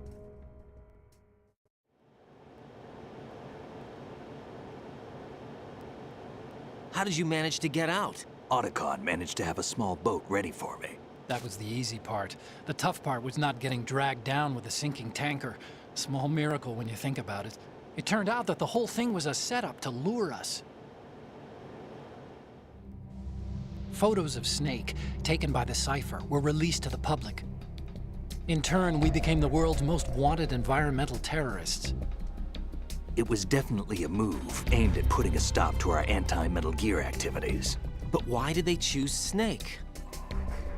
How did you manage to get out? Otacon managed to have a small boat ready for me. That was the easy part. The tough part was not getting dragged down with a sinking tanker. A small miracle when you think about it. It turned out that the whole thing was a setup to lure us. Photos of Snake, taken by the Cypher, were released to the public. In turn, we became the world's most wanted environmental terrorists. It was definitely a move aimed at putting a stop to our anti-Metal Gear activities. But why did they choose Snake?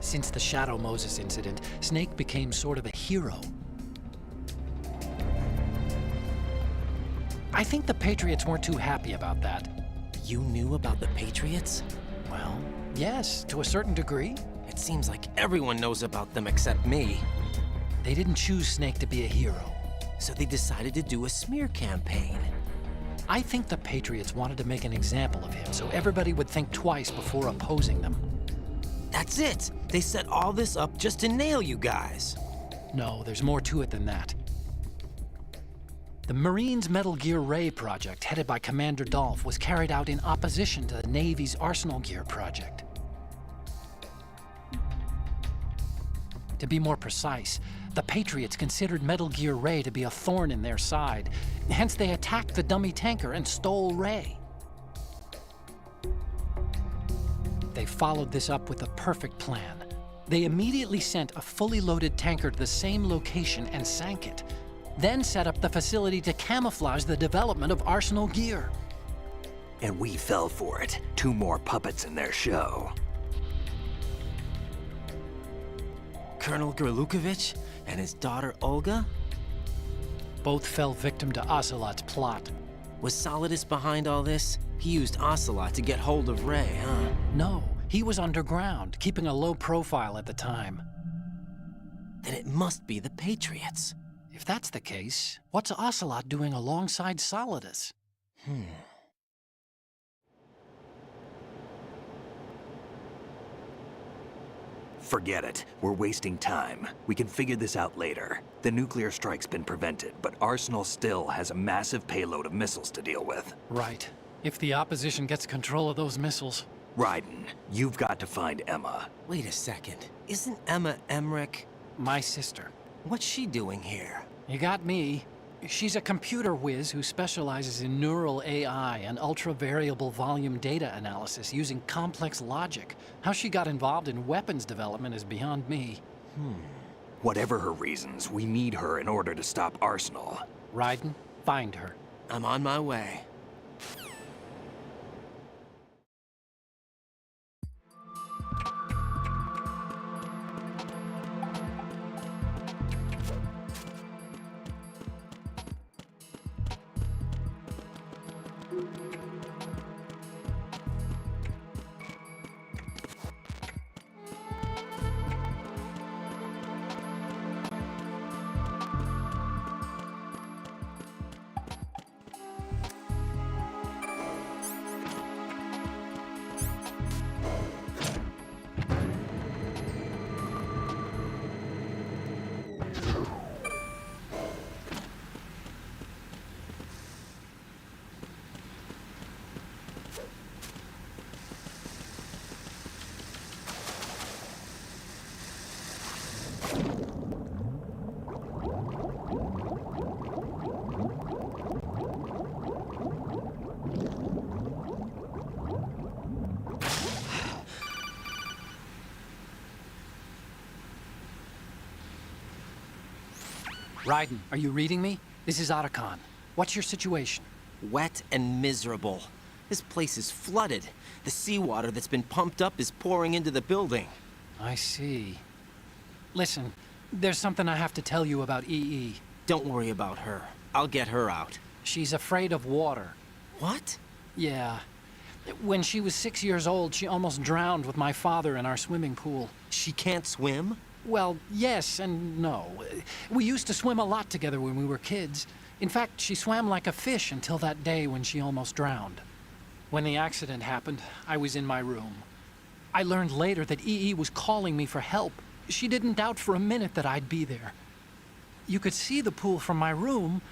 Since the Shadow Moses incident, Snake became sort of a hero. I think the Patriots weren't too happy about that. You knew about the Patriots? Well, yes, to a certain degree. It seems like everyone knows about them except me. They didn't choose Snake to be a hero. So they decided to do a smear campaign. I think the Patriots wanted to make an example of him so everybody would think twice before opposing them. That's it! They set all this up just to nail you guys. No, there's more to it than that. The Marines' Metal Gear Ray project, headed by Commander Dolph, was carried out in opposition to the Navy's Arsenal Gear project. To be more precise, the Patriots considered Metal Gear Ray to be a thorn in their side. Hence, they attacked the dummy tanker and stole Ray. They followed this up with a perfect plan. They immediately sent a fully loaded tanker to the same location and sank it. Then set up the facility to camouflage the development of Arsenal Gear. And we fell for it. 2 more puppets in their show. Colonel Gerlukovich and his daughter Olga? Both fell victim to Ocelot's plot. Was Solidus behind all this? He used Ocelot to get hold of Ray, huh? No, he was underground, keeping a low profile at the time. Then it must be the Patriots. If that's the case, what's Ocelot doing alongside Solidus? Forget it. We're wasting time. We can figure this out later. The nuclear strike's been prevented, but Arsenal still has a massive payload of missiles to deal with. Right. If the opposition gets control of those missiles. Raiden, you've got to find Emma. Wait a second. Isn't Emma Emmerich? My sister. What's she doing here? You got me. She's a computer whiz who specializes in neural AI and ultra-variable volume data analysis using complex logic. How she got involved in weapons development is beyond me. Whatever her reasons, we need her in order to stop Arsenal. Raiden, find her. I'm on my way. Raiden, are you reading me? This is Otacon. What's your situation? Wet and miserable. This place is flooded. The seawater that's been pumped up is pouring into the building. I see. Listen, there's something I have to tell you about EE. Don't worry about her. I'll get her out. She's afraid of water. What? Yeah. When she was 6 years old, she almost drowned with my father in our swimming pool. She can't swim? Well, yes and no. We used to swim a lot together when we were kids. In fact, she swam like a fish until that day when she almost drowned. When the accident happened, I was in my room. I learned later that EE was calling me for help. She didn't doubt for a minute that I'd be there. You could see the pool from my room,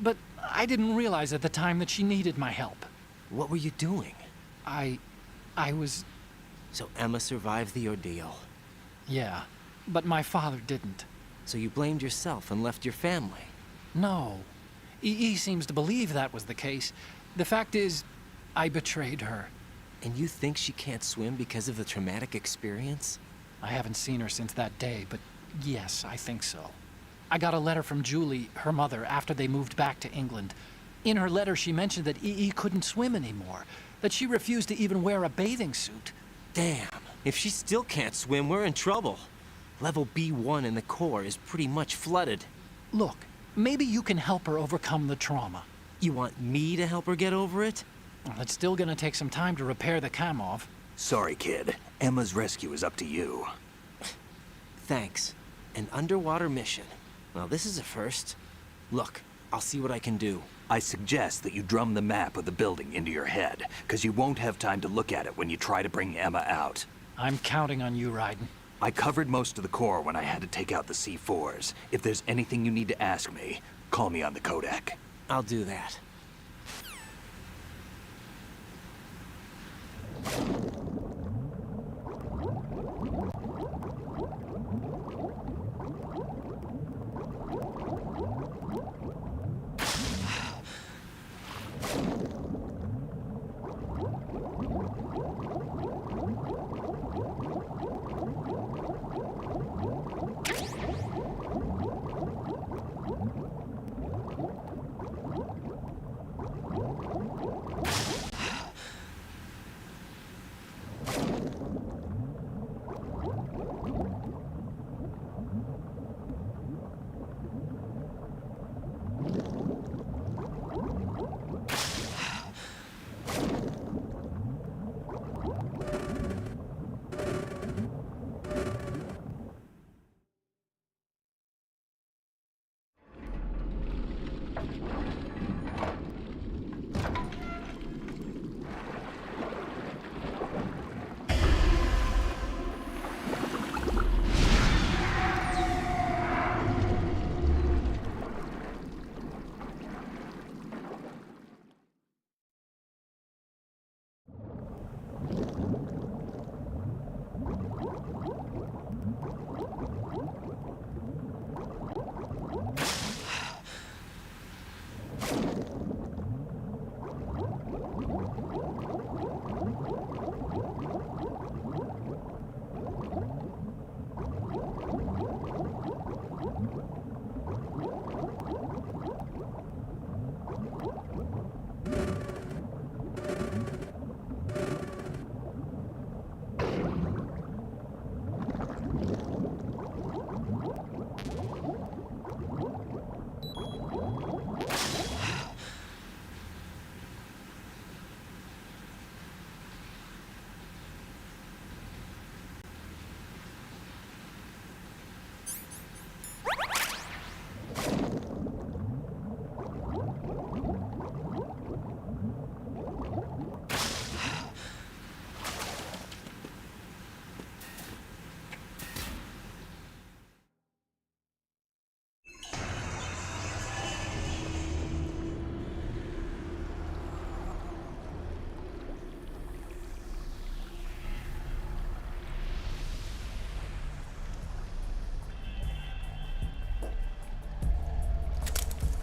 but I didn't realize at the time that she needed my help. What were you doing? I was... So Emma survived the ordeal. Yeah, but my father didn't. So you blamed yourself and left your family. No. He seems to believe that was the case. The fact is, I betrayed her. And you think she can't swim because of the traumatic experience? I haven't seen her since that day, but yes, I think so. I got a letter from Julie, her mother, after they moved back to England. In her letter, she mentioned that E.E. couldn't swim anymore, that she refused to even wear a bathing suit. Damn, if she still can't swim, we're in trouble. Level B1 in the core is pretty much flooded. Look, maybe you can help her overcome the trauma. You want me to help her get over it? Well, it's still gonna take some time to repair the Kamov. Sorry, kid. Emma's rescue is up to you. Thanks. An underwater mission. Well, this is a first. Look, I'll see what I can do. I suggest that you drum the map of the building into your head, because you won't have time to look at it when you try to bring Emma out. I'm counting on you, Raiden. I covered most of the core when I had to take out the C4s. If there's anything you need to ask me, call me on the Codec. I'll do that.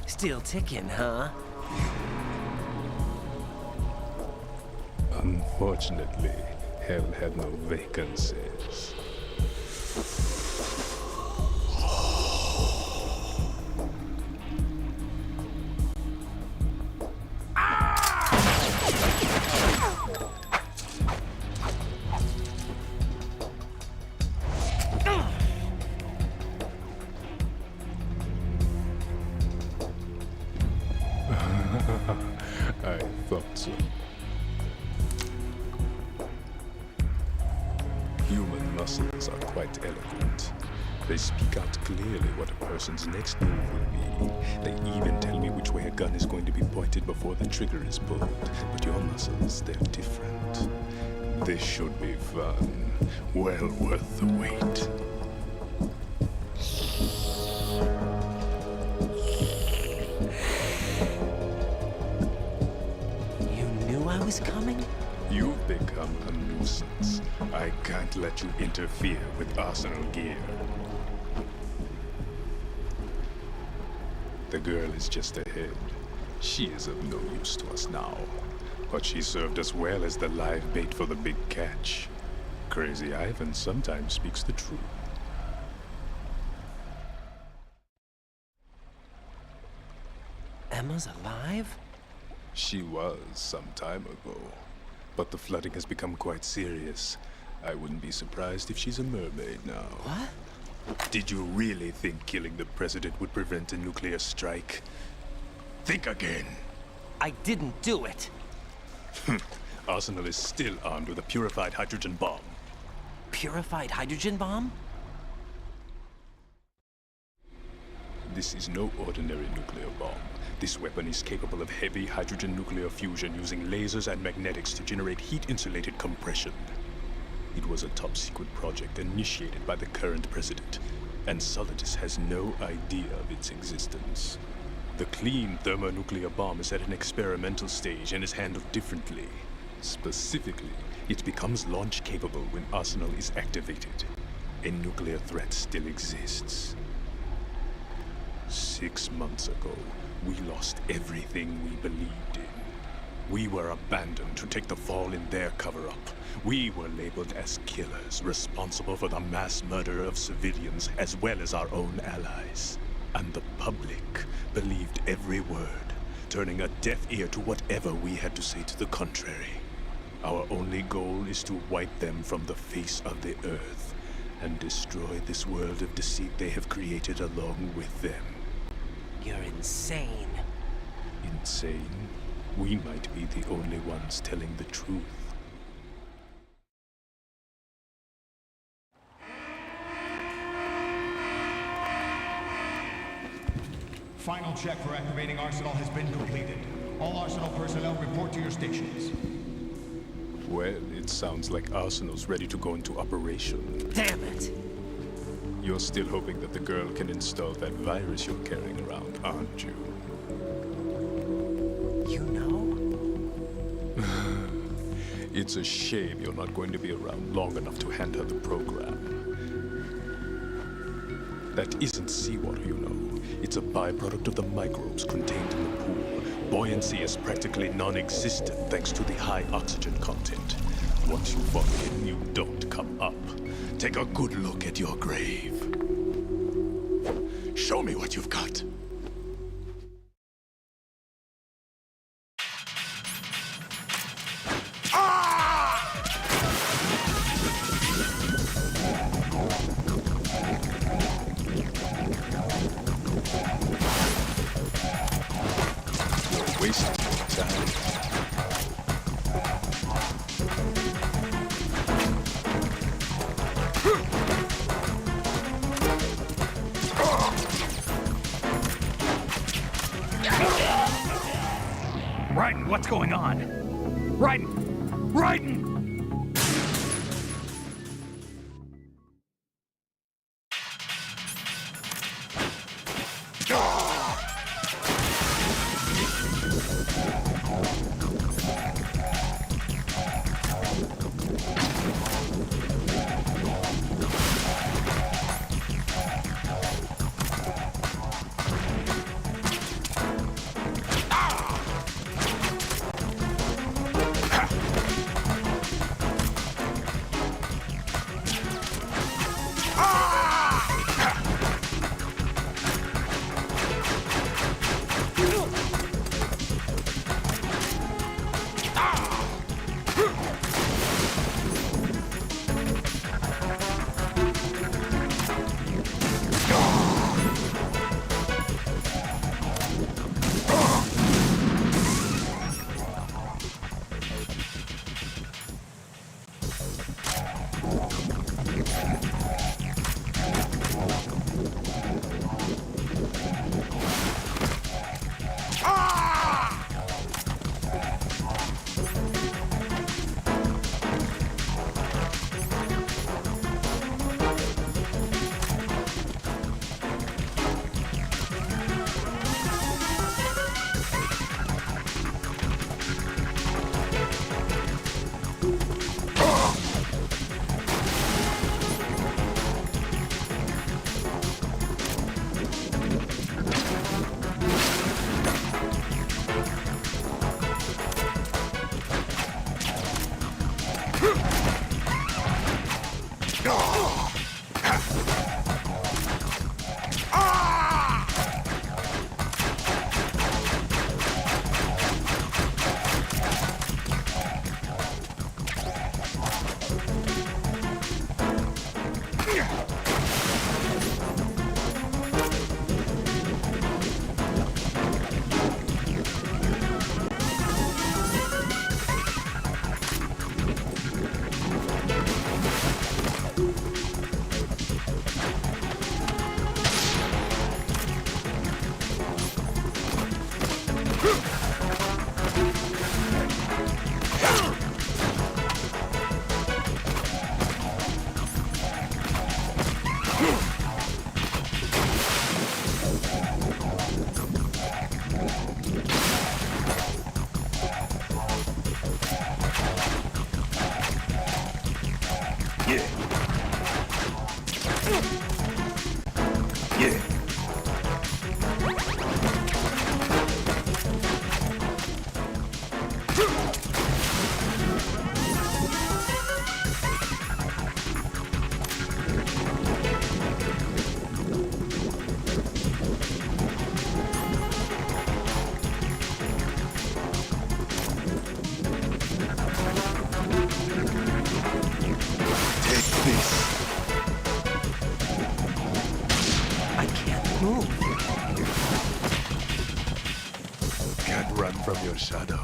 Still ticking, huh? Unfortunately, hell had no vacancies. I thought so. Human muscles are quite eloquent. They speak out clearly what a person's next move will be. They even tell me which way a gun is going to be pointed before the trigger is pulled. But your muscles, they're different. This should be fun. Well worth the wait. You knew I was coming? You've become a nuisance. I can't let you interfere with Arsenal gear. The girl is just ahead. She is of no use to us now. But she served us well as the live bait for the big catch. Crazy Ivan sometimes speaks the truth. Emma's alive? She was some time ago. But the flooding has become quite serious. I wouldn't be surprised if she's a mermaid now. What? Did you really think killing the president would prevent a nuclear strike? Think again. I didn't do it. Arsenal is still armed with a purified hydrogen bomb. Purified hydrogen bomb? This is no ordinary nuclear bomb. This weapon is capable of heavy hydrogen nuclear fusion using lasers and magnetics to generate heat-insulated compression. It was a top-secret project initiated by the current president, and Solidus has no idea of its existence. The clean thermonuclear bomb is at an experimental stage and is handled differently. Specifically, it becomes launch-capable when Arsenal is activated. A nuclear threat still exists. 6 months ago, we lost everything we believed in. We were abandoned to take the fall in their cover-up. We were labeled as killers, responsible for the mass murder of civilians as well as our own allies. And the public believed every word, turning a deaf ear to whatever we had to say to the contrary. Our only goal is to wipe them from the face of the earth and destroy this world of deceit they have created along with them. You're insane. Insane? We might be the only ones telling the truth. Final check for activating Arsenal has been completed. All Arsenal personnel report to your stations. Well, it sounds like Arsenal's ready to go into operation. Damn it! You're still hoping that the girl can install that virus you're carrying around, aren't you? You know? It's a shame you're not going to be around long enough to hand her the program. That isn't seawater, you know. It's a byproduct of the microbes contained in the pool. Buoyancy is practically non-existent thanks to the high oxygen content. Once you fall in, you don't come up. Take a good look at your grave. Show me what you've got. Raiden, what's going on? Raiden! Raiden! I can't move. Can't run from your shadow.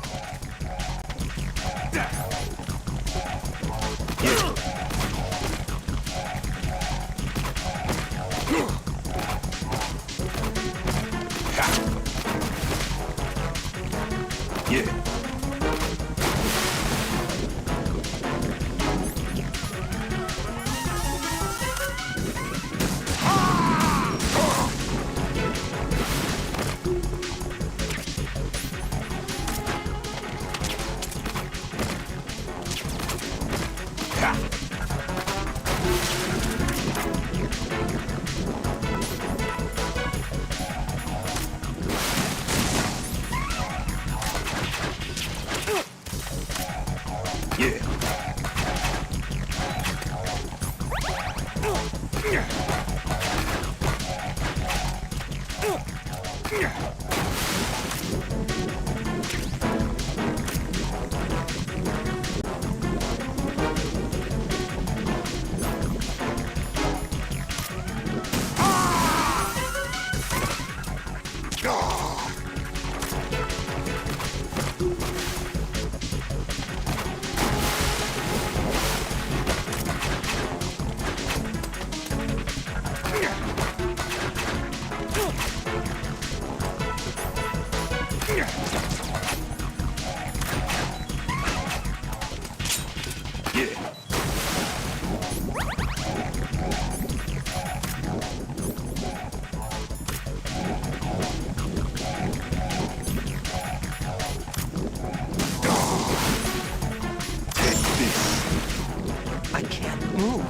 I can't move.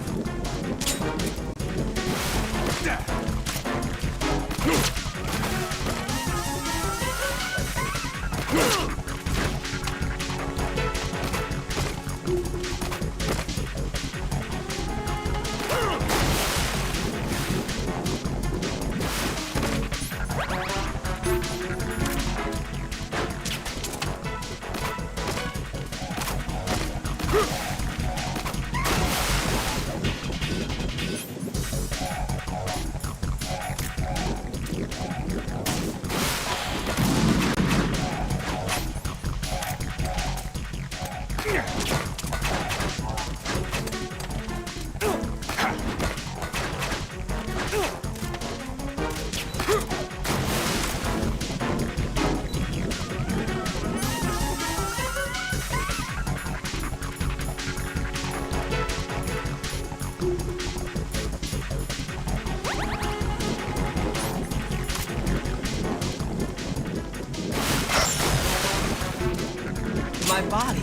My body.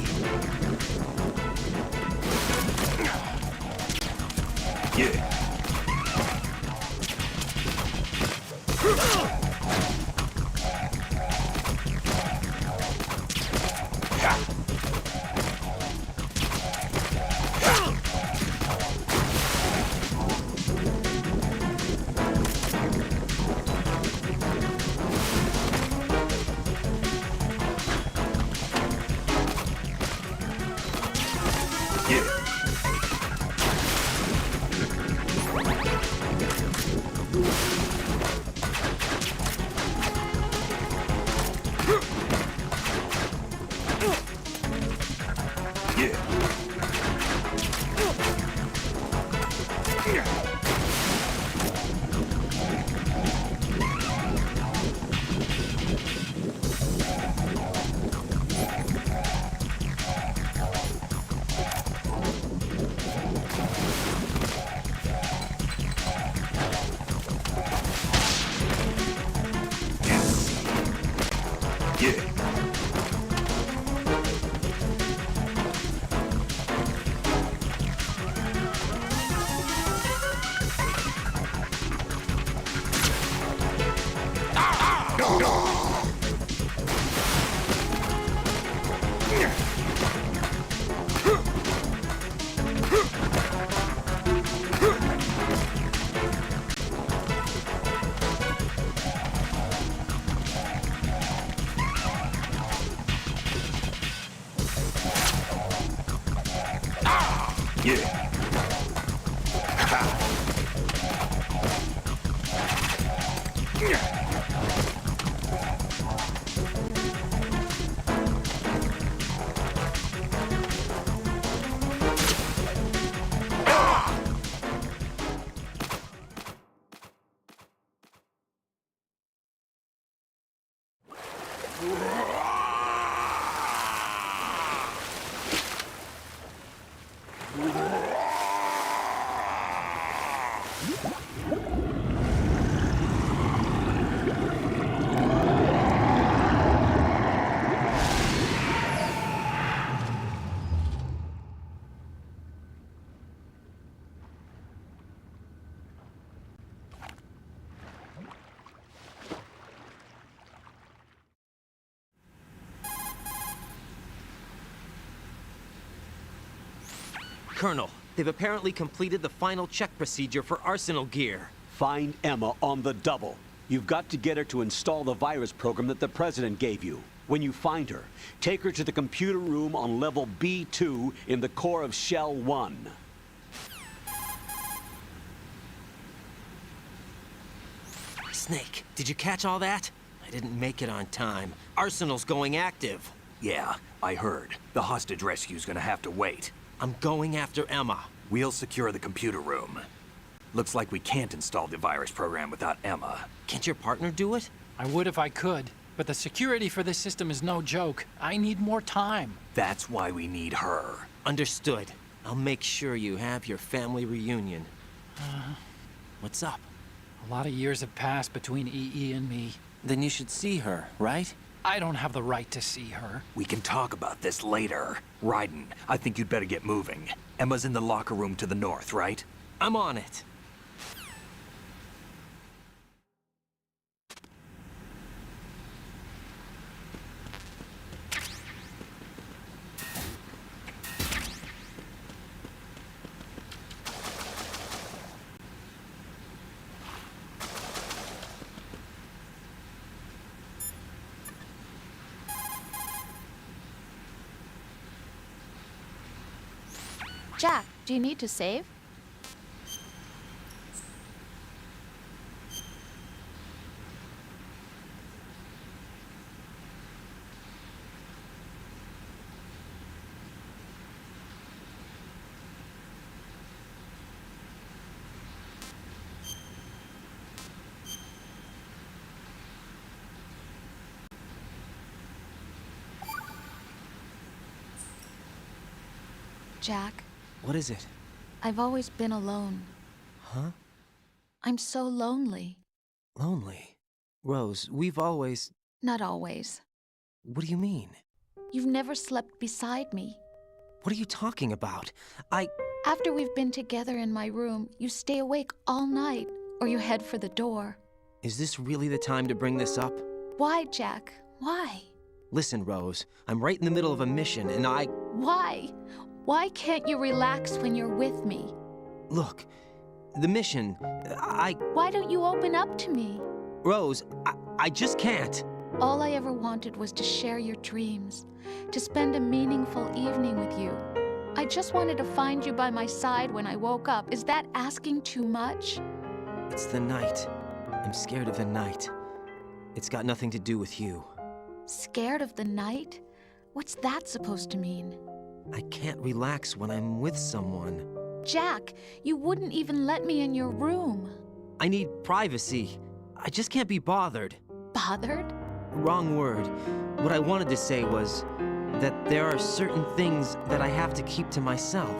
Yeah. Colonel, they've apparently completed the final check procedure for arsenal gear. Find Emma on the double. You've got to get her to install the virus program that the President gave you. When you find her, take her to the computer room on level B2 in the core of Shell 1. Snake, did you catch all that? I didn't make it on time. Arsenal's going active. Yeah, I heard. The hostage rescue's gonna have to wait. I'm going after Emma. We'll secure the computer room. Looks like we can't install the virus program without Emma. Can't your partner do it? I would if I could, but the security for this system is no joke. I need more time. That's why we need her. Understood. I'll make sure you have your family reunion. What's up? A lot of years have passed between EE and me. Then you should see her, right? I don't have the right to see her. We can talk about this later. Raiden, I think you'd better get moving. Emma's in the locker room to the north, right? I'm on it. Jack, do you need to save? Jack. What is it? I've always been alone. Huh? I'm so lonely. Lonely? Rose, we've always... Not always. What do you mean? You've never slept beside me. What are you talking about? After we've been together in my room, you stay awake all night, or you head for the door. Is this really the time to bring this up? Why, Jack? Why? Listen, Rose, I'm right in the middle of a mission, and Why? Why can't you relax when you're with me? Look, the mission, Why don't you open up to me? Rose, I just can't. All I ever wanted was to share your dreams, to spend a meaningful evening with you. I just wanted to find you by my side when I woke up. Is that asking too much? It's the night. I'm scared of the night. It's got nothing to do with you. Scared of the night? What's that supposed to mean? I can't relax when I'm with someone. Jack, you wouldn't even let me in your room. I need privacy. I just can't be bothered. Bothered? Wrong word. What I wanted to say was that there are certain things that I have to keep to myself.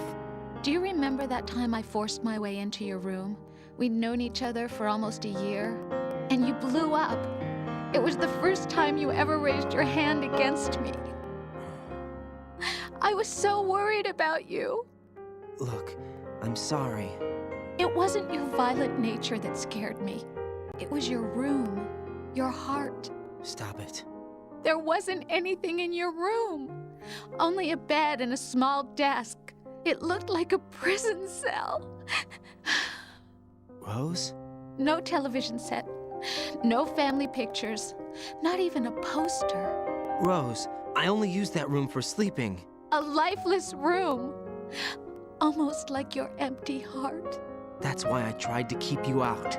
Do you remember that time I forced my way into your room? We'd known each other for almost a year, and you blew up. It was the first time you ever raised your hand against me. I was so worried about you. Look, I'm sorry. It wasn't your violent nature that scared me. It was your room, your heart. Stop it. There wasn't anything in your room. Only a bed and a small desk. It looked like a prison cell. Rose? No television set. No family pictures. Not even a poster. Rose, I only use that room for sleeping. A lifeless room. almost like your empty heart. That's why I tried to keep you out.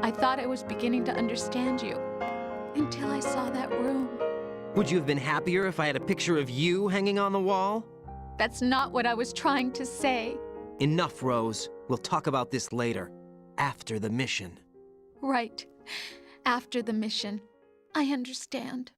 I thought I was beginning to understand you, until I saw that room. Would you have been happier if I had a picture of you hanging on the wall? That's not what I was trying to say. Enough, Rose. We'll talk about this later, after the mission. Right. After the mission. I understand.